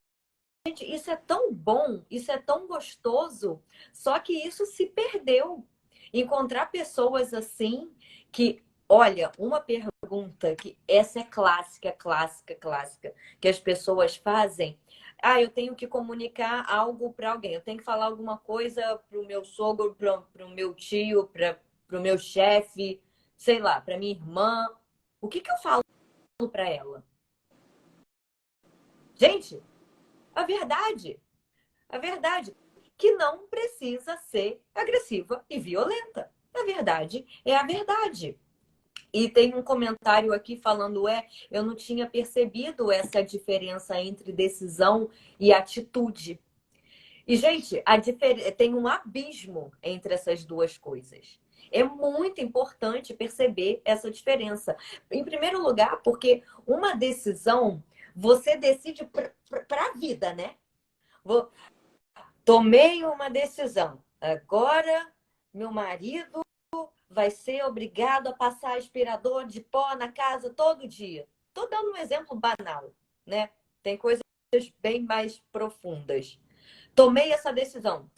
gente, isso é tão bom, isso é tão gostoso, só que isso se perdeu. Encontrar pessoas assim que, olha, uma pergunta que essa é clássica, clássica, clássica, que as pessoas fazem. Ah, eu tenho que comunicar algo para alguém, eu tenho que falar alguma coisa para o meu sogro, para o meu tio, para o meu chefe, sei lá, para minha irmã. O que que eu falo para ela? Gente, a verdade. A verdade que não precisa ser agressiva e violenta. A verdade é a verdade. E tem um comentário aqui falando, eu não tinha percebido essa diferença entre decisão e atitude. E, gente, tem um abismo entre essas duas coisas. É muito importante perceber essa diferença. Em primeiro lugar, porque uma decisão você decide para a vida, né? Tomei uma decisão. Agora, meu marido vai ser obrigado a passar aspirador de pó na casa todo dia. Estou dando um exemplo banal, né? Tem coisas bem mais profundas. Tomei essa decisão.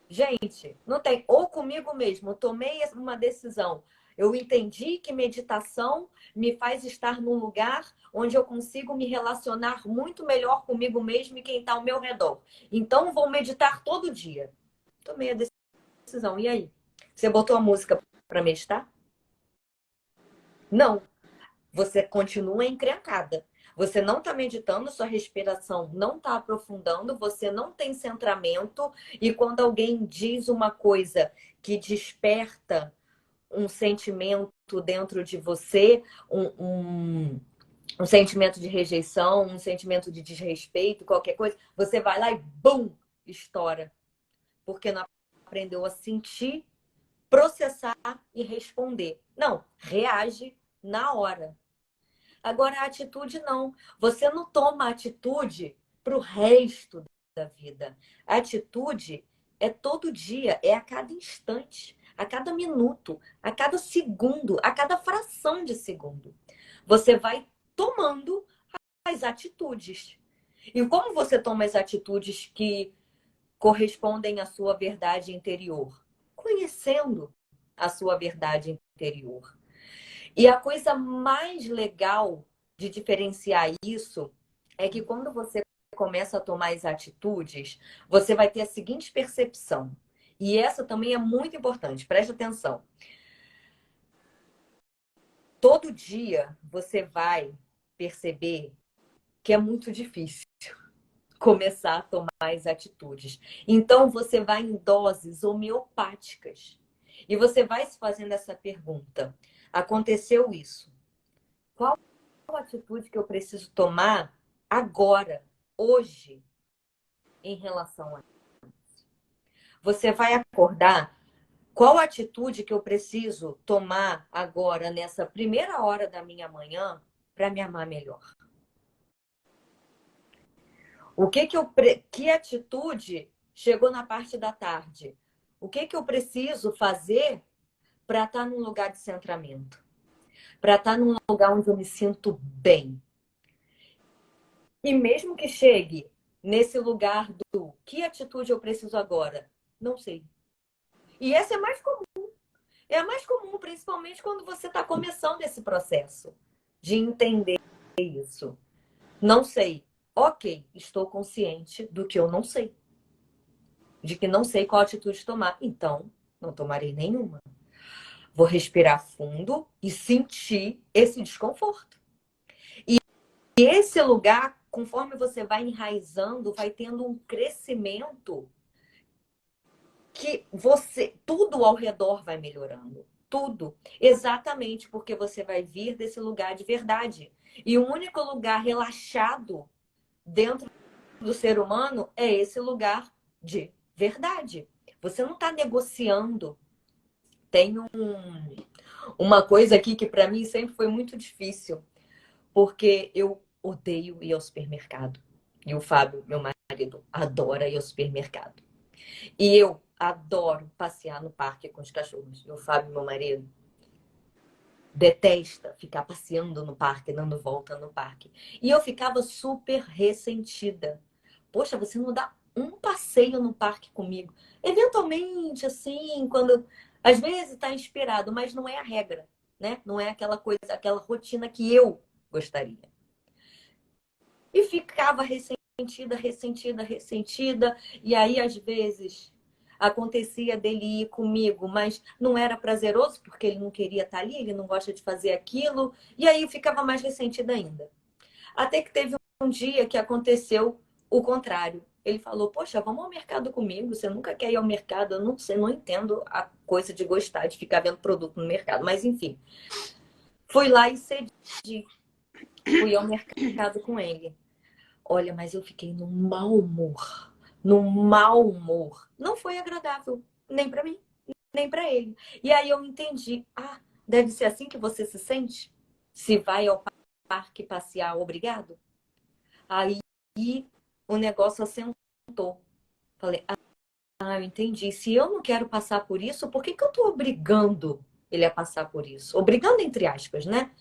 Gente, não tem. Ou comigo mesmo, eu tomei uma decisão. Eu entendi que meditação me faz estar num lugar onde eu consigo me relacionar muito melhor comigo mesmo e quem está ao meu redor. Então, vou meditar todo dia. Tomei a decisão. E aí? Você botou a música para meditar? Não. Você continua encrencada. Você não está meditando, sua respiração não está aprofundando, você não tem centramento. E quando alguém diz uma coisa que desperta um sentimento dentro de você, um sentimento de rejeição, um sentimento de desrespeito, qualquer coisa, você vai lá e bum, estoura. Porque não aprendeu a sentir, processar e responder. Não, reage na hora. Agora, a atitude não. Você não toma atitude para o resto da vida. A atitude é todo dia, é a cada instante, a cada minuto, a cada segundo, a cada fração de segundo. Você vai tomando as atitudes. E como você toma as atitudes que correspondem à sua verdade interior? Conhecendo a sua verdade interior. E a coisa mais legal de diferenciar isso é que quando você começa a tomar as atitudes, você vai ter a seguinte percepção. E essa também é muito importante, preste atenção. Todo dia você vai perceber que é muito difícil começar a tomar as atitudes. Então você vai em doses homeopáticas. E você vai se fazendo essa pergunta: aconteceu isso? Qual atitude que eu preciso tomar agora, hoje, em relação a isso? Você vai acordar? Qual atitude que eu preciso tomar agora, nessa primeira hora da minha manhã, para me amar melhor? Que atitude chegou na parte da tarde? O que eu preciso fazer para estar num lugar de centramento? Para estar num lugar onde eu me sinto bem? E mesmo que chegue nesse lugar do que atitude eu preciso agora? Não sei. E essa é mais comum. É a mais comum, principalmente quando você está começando esse processo de entender isso. Não sei. Ok, estou consciente do que eu não sei. De que não sei qual atitude tomar. Então, não tomarei nenhuma. Vou respirar fundo e sentir esse desconforto. E esse lugar, conforme você vai enraizando, vai tendo um crescimento que tudo ao redor vai melhorando. Tudo. Exatamente porque você vai vir desse lugar de verdade. E o único lugar relaxado dentro do ser humano é esse lugar de verdade. Você não está negociando. Tem uma coisa aqui que para mim sempre foi muito difícil, porque eu odeio ir ao supermercado. E o Fábio, meu marido, adora ir ao supermercado. E eu adoro passear no parque com os cachorros. E o Fábio, meu marido, detesta ficar passeando no parque, dando volta no parque. E eu ficava super ressentida. Poxa, você não dá um passeio no parque comigo. Eventualmente, assim, quando às vezes está inspirado, mas não é a regra, né? Não é aquela coisa, aquela rotina que eu gostaria. E ficava ressentida. E aí, às vezes, acontecia dele ir comigo, mas não era prazeroso, porque ele não queria estar ali, ele não gosta de fazer aquilo. E aí, eu ficava mais ressentida ainda. Até que teve um dia que aconteceu o contrário. Ele falou: Poxa, vamos ao mercado comigo. Você nunca quer ir ao mercado? Eu não sei, não entendo a coisa de gostar de ficar vendo produto no mercado. Mas, enfim, fui lá e cedi. Fui ao mercado com ele. Olha, mas eu fiquei num mau humor. Num mau humor. Não foi agradável, nem para mim, nem para ele. E aí eu entendi. Ah, deve ser assim que você se sente? Se vai ao parque passear, obrigado? Aí o negócio assentou. Falei, eu entendi. Se eu não quero passar por isso, por que que eu tô obrigando ele a passar por isso? Obrigando entre aspas, né?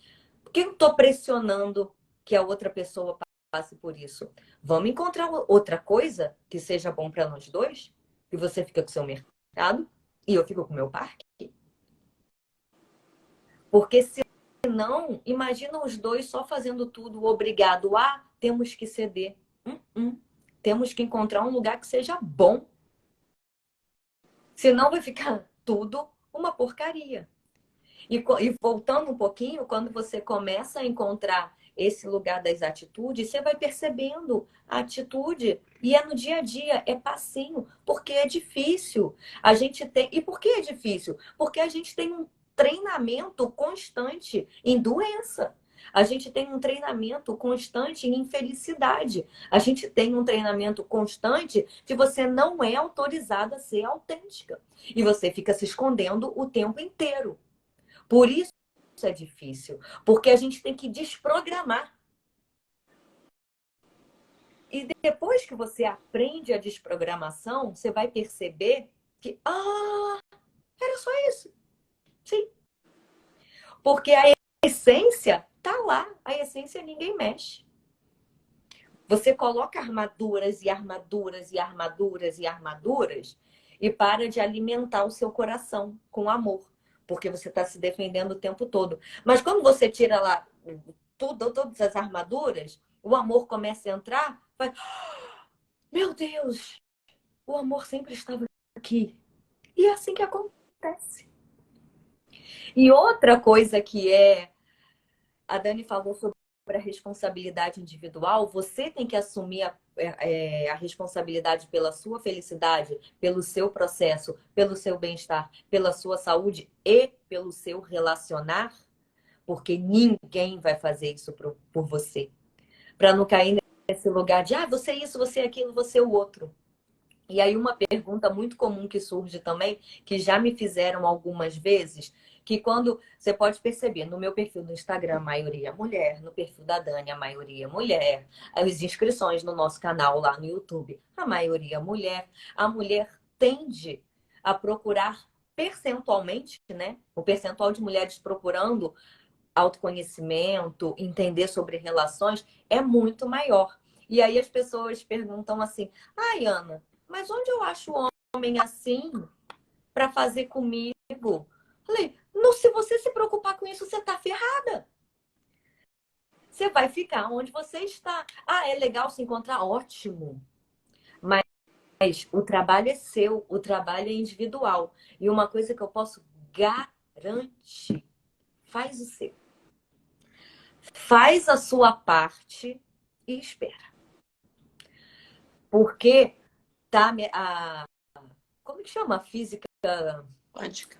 Por que eu tô pressionando que a outra pessoa passe por isso? Vamos encontrar outra coisa que seja bom para nós dois? E você fica com o seu mercado e eu fico com o meu parque? Porque senão, imagina os dois só fazendo tudo obrigado a, temos que ceder. Temos que encontrar um lugar que seja bom. Senão vai ficar tudo uma porcaria. E voltando um pouquinho, quando você começa a encontrar esse lugar das atitudes, você vai percebendo a atitude. E é no dia a dia, é passinho, porque é difícil. A gente tem. E por que é difícil? Porque a gente tem um treinamento constante em doença. A gente tem um treinamento constante em infelicidade. A gente tem um treinamento constante que você não é autorizada a ser autêntica. E você fica se escondendo o tempo inteiro. Por isso é difícil, porque a gente tem que desprogramar. E depois que você aprende a desprogramação, você vai perceber que, era só isso. Sim. Porque a essência tá lá. A essência ninguém mexe. Você coloca armaduras e armaduras e armaduras e armaduras e para de alimentar o seu coração com amor, porque você está se defendendo o tempo todo. Mas quando você tira lá todas as armaduras, o amor começa a entrar, vai, meu Deus, o amor sempre estava aqui. E é assim que acontece. E outra coisa que a Dani falou sobre a responsabilidade individual, você tem que assumir a responsabilidade pela sua felicidade, pelo seu processo, pelo seu bem-estar, pela sua saúde e pelo seu relacionar, porque ninguém vai fazer isso por você. Para não cair nesse lugar de, você é isso, você é aquilo, você é o outro. E aí uma pergunta muito comum que surge também, que já me fizeram algumas vezes, que quando você pode perceber, no meu perfil do Instagram, a maioria é mulher, no perfil da Dani, a maioria é mulher, as inscrições no nosso canal lá no YouTube, a maioria é mulher. A mulher tende a procurar percentualmente, né? O percentual de mulheres procurando autoconhecimento, entender sobre relações é muito maior. E aí as pessoas perguntam assim: ai, Ana, mas onde eu acho homem assim para fazer comigo? Falei, não, se você se preocupar com isso, você tá ferrada. Você vai ficar onde você está. Ah, é legal se encontrar? Ótimo. Mas o trabalho é seu, o trabalho é individual. E uma coisa que eu posso garantir: faz o seu. Faz a sua parte e espera. Porque tá a como que chama? A física Quântica.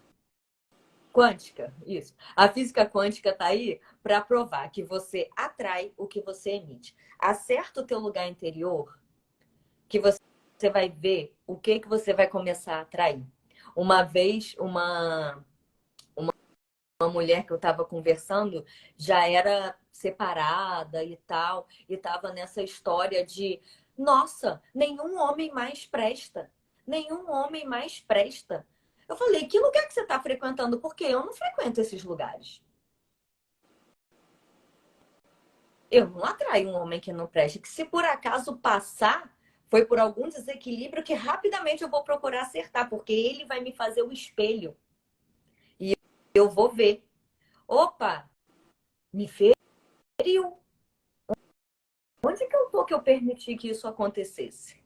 quântica, isso. A física quântica tá aí para provar que você atrai o que você emite. Acerta o teu lugar interior, que você vai ver o que que você vai começar a atrair. Uma vez, uma mulher que eu estava conversando já era separada e tal, e estava nessa história de, nossa, nenhum homem mais presta. Nenhum homem mais presta. Eu falei, que lugar que você está frequentando? Porque eu não frequento esses lugares. Eu não atraio um homem que não preste. Que se por acaso passar, foi por algum desequilíbrio que rapidamente eu vou procurar acertar, porque ele vai me fazer o espelho. E eu vou ver. Opa, me feriu. Onde que eu tô que eu permiti que isso acontecesse?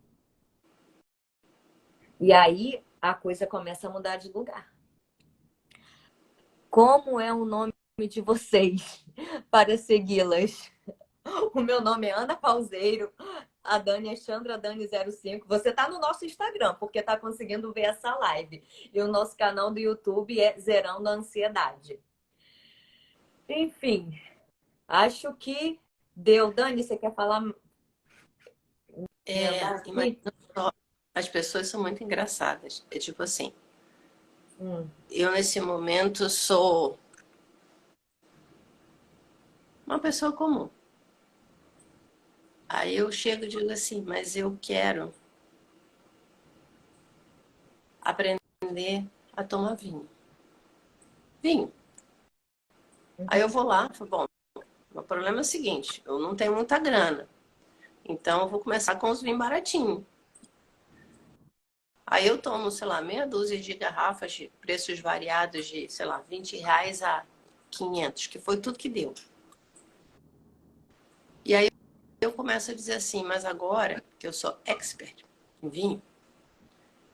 E aí a coisa começa a mudar de lugar. Como é o nome de vocês para segui-las? O meu nome é Ana Pauseiro, a Dani é Chandra Dani05. Você tá no nosso Instagram, porque tá conseguindo ver essa live. E o nosso canal do YouTube é Zerando a Ansiedade. Enfim, acho que deu. Dani, você quer falar? Emendar aqui? Imagina só, as pessoas são muito engraçadas. É tipo assim, Hum. eu nesse momento sou uma pessoa comum. Aí eu chego e digo assim, mas eu quero aprender a tomar vinho. Vinho. Aí eu vou lá, falo, bom, o problema é o seguinte, eu não tenho muita grana. Então eu vou começar com os vinhos baratinhos. Aí eu tomo, sei lá, meia dúzia de garrafas de preços variados de, sei lá, R$ 20 a 500, que foi tudo que deu. E aí eu começo a dizer assim, mas agora que eu sou expert em vinho,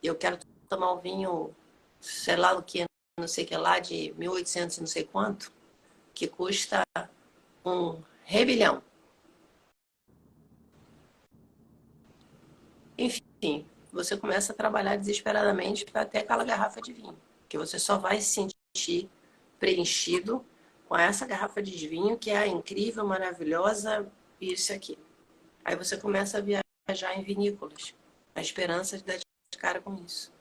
eu quero tomar o vinho, sei lá o que, não sei o que lá, de 1800 e não sei quanto, que custa um rebilhão. Enfim, você começa a trabalhar desesperadamente para ter aquela garrafa de vinho, que você só vai se sentir preenchido com essa garrafa de vinho que é incrível, maravilhosa, isso e aquilo. Aí você começa a viajar em vinícolas, na esperança de dar de cara com isso.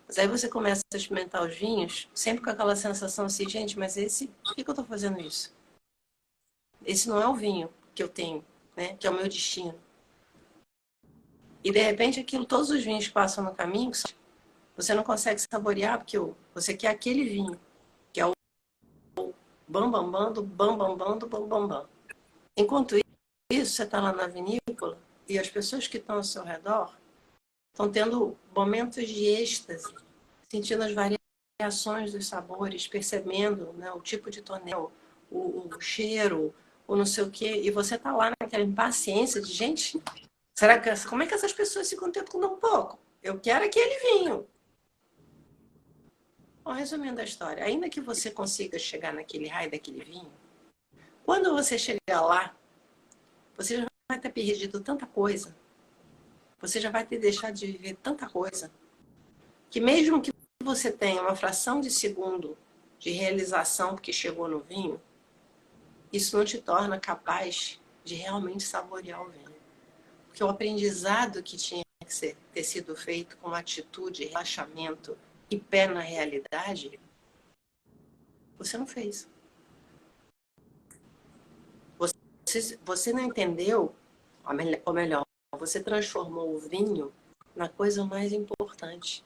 Mas aí você começa a experimentar os vinhos, sempre com aquela sensação assim, gente, mas por que eu estou fazendo isso? Esse não é o vinho que eu tenho, né? Que é o meu destino. E de repente aquilo, todos os vinhos que passam no caminho, você não consegue saborear porque você quer aquele vinho, que é o bam bam bam do bam bam bam do bam bam bam. Enquanto isso, você está lá na vinícola e as pessoas que estão ao seu redor estão tendo momentos de êxtase, sentindo as variações dos sabores, percebendo, né, o tipo de tonel, o cheiro, o não sei o quê, e você está lá naquela impaciência de, gente, como é que essas pessoas se contentam com um pouco? Eu quero aquele vinho. Bom, resumindo a história, ainda que você consiga chegar naquele raio daquele vinho, quando você chegar lá, você já vai ter perdido tanta coisa, você já vai ter deixado de viver tanta coisa, que mesmo que você tenha uma fração de segundo de realização porque chegou no vinho, isso não te torna capaz de realmente saborear o vinho. Porque o aprendizado que tinha que ter sido feito com atitude, relaxamento e pé na realidade, você não fez. Você não entendeu, ou melhor, você transformou o vinho na coisa mais importante.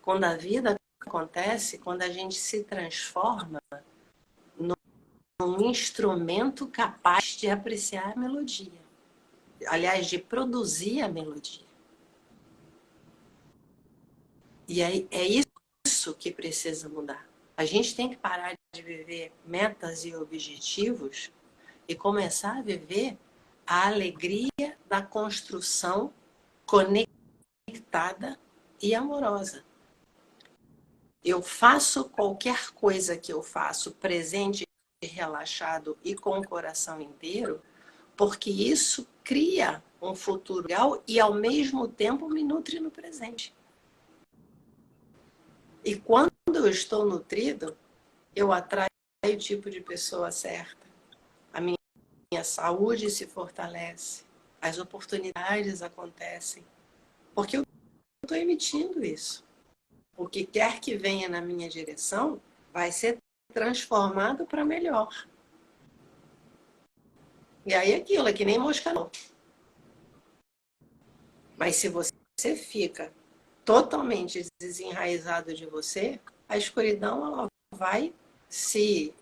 Quando a vida acontece, quando a gente se transforma num instrumento capaz de apreciar a melodia. aliás, de produzir a melodia. E aí é isso que precisa mudar. A gente tem que parar de viver metas e objetivos e começar a viver a alegria da construção conectada e amorosa. Eu faço qualquer coisa que eu faço presente, relaxado e com o coração inteiro, porque isso cria um futuro legal e ao mesmo tempo me nutre no presente. E quando eu estou nutrido, eu atraio o tipo de pessoa certa. A minha saúde se fortalece, as oportunidades acontecem, porque eu estou emitindo isso. O que quer que venha na minha direção vai ser transformado para melhor. E aí aquilo é que nem mosca não. Mas se você fica totalmente desenraizado de você, a escuridão ela vai se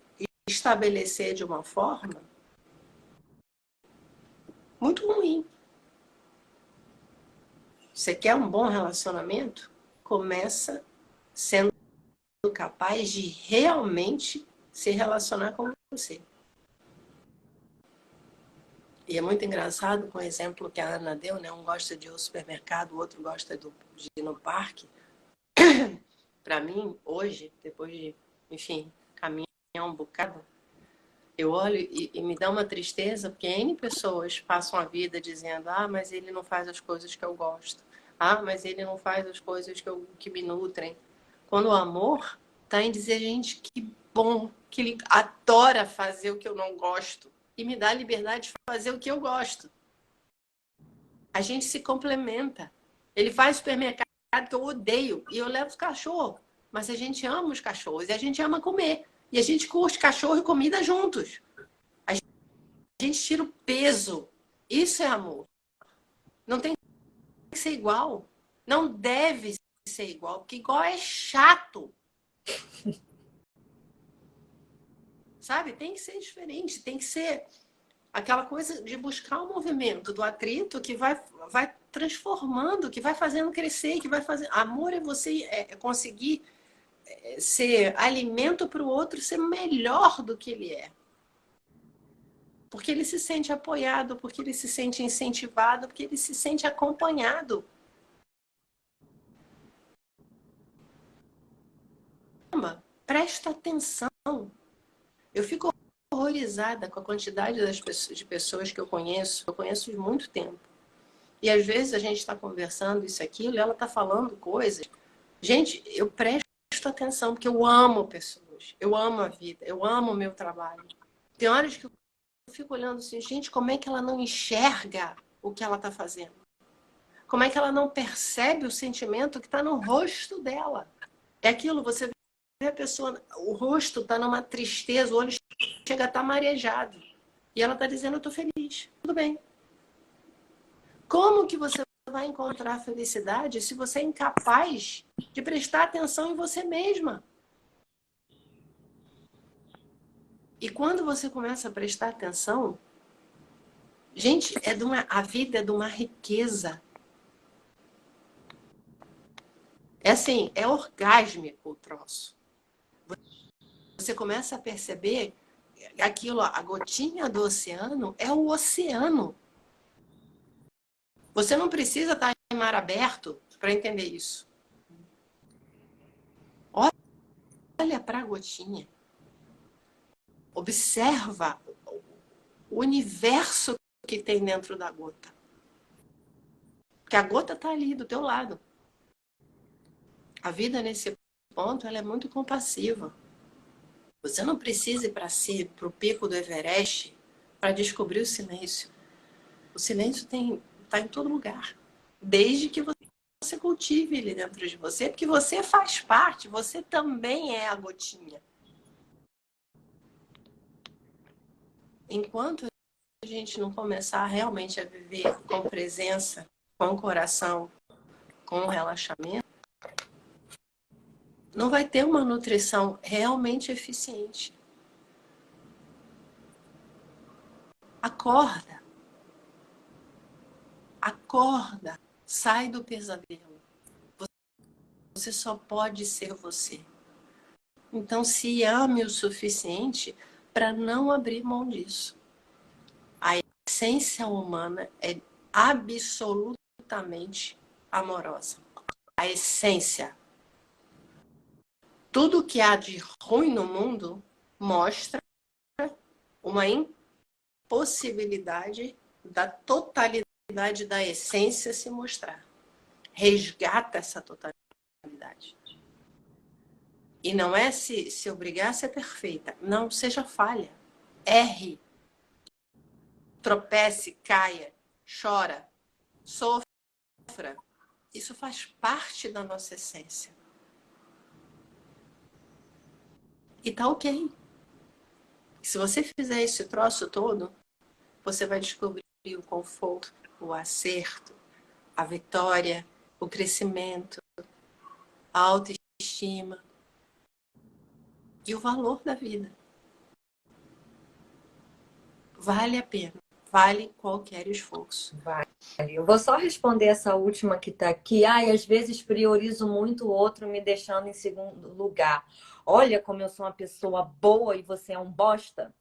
estabelecer de uma forma muito ruim. Você quer um bom relacionamento? Começa sendo capaz de realmente se relacionar com você. E é muito engraçado com o exemplo que a Ana deu, né? Um gosta de ir ao supermercado, o outro gosta de ir no parque. Para mim, hoje, depois de, enfim, caminhar um bocado, eu olho e me dá uma tristeza, porque N pessoas passam a vida dizendo: ah, mas ele não faz as coisas que eu gosto. Ah, mas ele não faz as coisas que me nutrem. Quando o amor está em dizer, gente, que bom, que ele adora fazer o que eu não gosto e me dá a liberdade de fazer o que eu gosto. A gente se complementa. Ele faz supermercado que eu odeio e eu levo os cachorros. Mas a gente ama os cachorros e a gente ama comer. E a gente curte cachorro e comida juntos. A gente tira o peso. Isso é amor. Não tem que ser igual. Não deve ser igual, porque igual é chato. Sabe? Tem que ser diferente. Tem que ser aquela coisa de buscar o movimento do atrito que vai transformando, que vai fazendo crescer, que vai fazer. Amor é você conseguir ser alimento para o outro ser melhor do que ele é. Porque ele se sente apoiado, porque ele se sente incentivado, porque ele se sente acompanhado. Presta atenção. Eu fico horrorizada com a quantidade de pessoas que eu conheço de muito tempo. E às vezes a gente está conversando isso, aquilo, e ela está falando coisas. Gente, eu presto atenção, porque eu amo pessoas, eu amo a vida, eu amo o meu trabalho. Tem horas que eu fico olhando assim, gente, como é que ela não enxerga o que ela está fazendo? Como é que ela não percebe o sentimento que está no rosto dela? É aquilo, você vê a pessoa, o rosto está numa tristeza, o olho chega a estar marejado. E ela está dizendo, eu estou feliz, tudo bem. Como que você vai encontrar felicidade se você é incapaz de prestar atenção em você mesma? E quando você começa a prestar atenção, gente, a vida é de uma riqueza. É assim, é orgásmico o troço. Você começa a perceber aquilo, a gotinha do oceano é o oceano. Você não precisa estar em mar aberto para entender isso. Olha para a gotinha. Observa o universo que tem dentro da gota. Porque a gota está ali do teu lado. A vida nesse ponto ela é muito compassiva. Você não precisa ir para o pico do Everest para descobrir o silêncio. O silêncio está em todo lugar. Desde que você cultive ele dentro de você, porque você faz parte, você também é a gotinha. Enquanto a gente não começar realmente a viver com presença, com o coração, com o relaxamento, não vai ter uma nutrição realmente eficiente. Acorda. Acorda, sai do pesadelo. Você só pode ser você. Então, se ame o suficiente para não abrir mão disso. A essência humana é absolutamente amorosa. A essência. Tudo que há de ruim no mundo mostra uma impossibilidade da totalidade da essência se mostrar. Resgata essa totalidade. E não é se obrigar a ser perfeita. Não, seja falha. Erre. Tropece, caia, chora, sofra. Isso faz parte da nossa essência. E tá ok. Se você fizer esse troço todo, você vai descobrir o conforto, o acerto, a vitória, o crescimento, a autoestima e o valor da vida. Vale a pena. Vale qualquer esforço. Vale. Eu vou só responder essa última que tá aqui. Ai, às vezes priorizo muito o outro, me deixando em segundo lugar. Olha como eu sou uma pessoa boa e você é um bosta.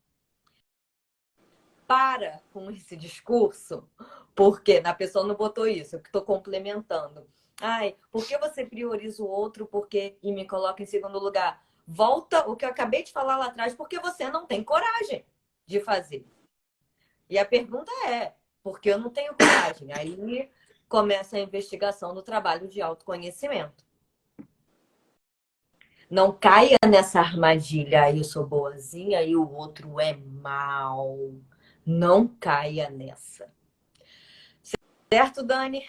Para com esse discurso, porque a pessoa não botou isso, eu que estou complementando. Ai, por que você prioriza o outro e me coloca em segundo lugar? Volta o que eu acabei de falar lá atrás, porque você não tem coragem de fazer. E a pergunta é, por que eu não tenho coragem? Aí começa a investigação do trabalho de autoconhecimento. Não caia nessa armadilha, eu sou boazinha e o outro é mal. Não caia nessa. Certo, Dani?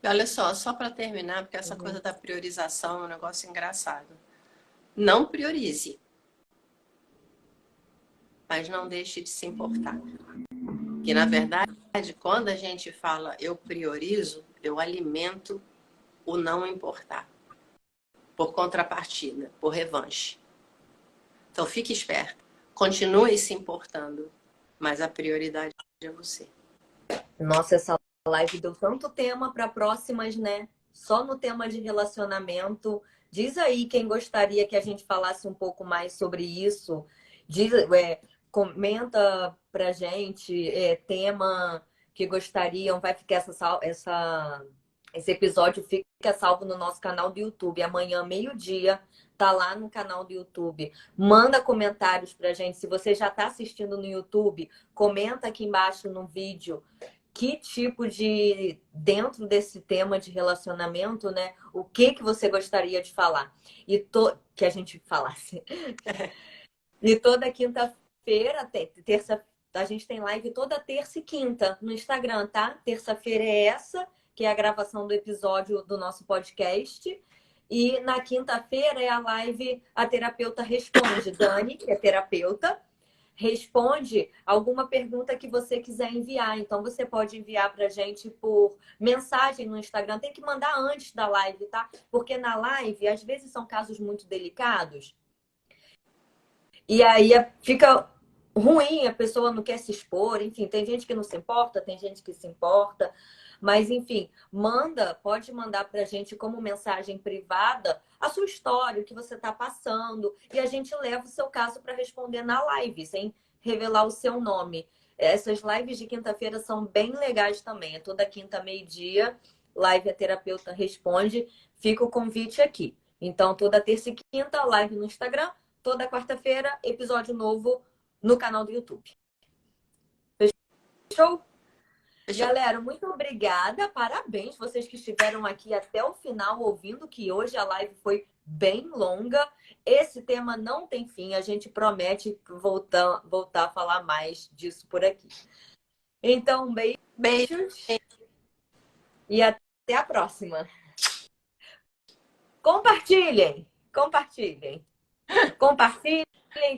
Olha só para terminar, porque essa coisa da priorização é um negócio engraçado. Não priorize, mas não deixe de se importar. Que, na verdade, quando a gente fala eu priorizo, eu alimento o não importar. Por contrapartida, por revanche. Então, fique esperto. Continue se importando, mas a prioridade é você. Nossa, essa live deu tanto tema para próximas, né? Só no tema de relacionamento. Diz aí quem gostaria que a gente falasse um pouco mais sobre isso. Comenta pra gente tema que gostariam. Vai ficar esse episódio fica salvo no nosso canal do YouTube. Amanhã, meio-dia, tá lá no canal do YouTube. Manda comentários pra gente. Se você já tá assistindo no YouTube, comenta aqui embaixo no vídeo que tipo de, dentro desse tema de relacionamento, né? O que você gostaria de falar? Que a gente falasse. E toda quinta-feira, terça, a gente tem live toda terça e quinta no Instagram, tá? Terça-feira é essa, que é a gravação do episódio do nosso podcast. E na quinta-feira é a live A Terapeuta Responde. Dani, que é terapeuta, responde alguma pergunta que você quiser enviar. Então, você pode enviar para a gente por mensagem no Instagram. Tem que mandar antes da live, tá? Porque na live, às vezes, são casos muito delicados. E aí fica ruim, a pessoa não quer se expor. Enfim, tem gente que não se importa, tem gente que se importa. Mas, enfim, pode mandar para a gente como mensagem privada a sua história, o que você está passando. E a gente leva o seu caso para responder na live, sem revelar o seu nome. Essas lives de quinta-feira são bem legais também. É toda quinta, meio-dia, live A Terapeuta Responde. Fica o convite aqui. Então, toda terça e quinta, live no Instagram. Toda quarta-feira, episódio novo no canal do YouTube. Fechou? Galera, muito obrigada, parabéns vocês que estiveram aqui até o final ouvindo, que hoje a live foi bem longa. Esse tema não tem fim, a gente promete voltar a falar mais disso por aqui. Então, beijos e até a próxima. Compartilhem,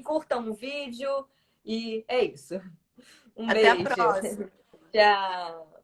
curtam o vídeo e é isso. Um Até beijo. a próxima. Tchau.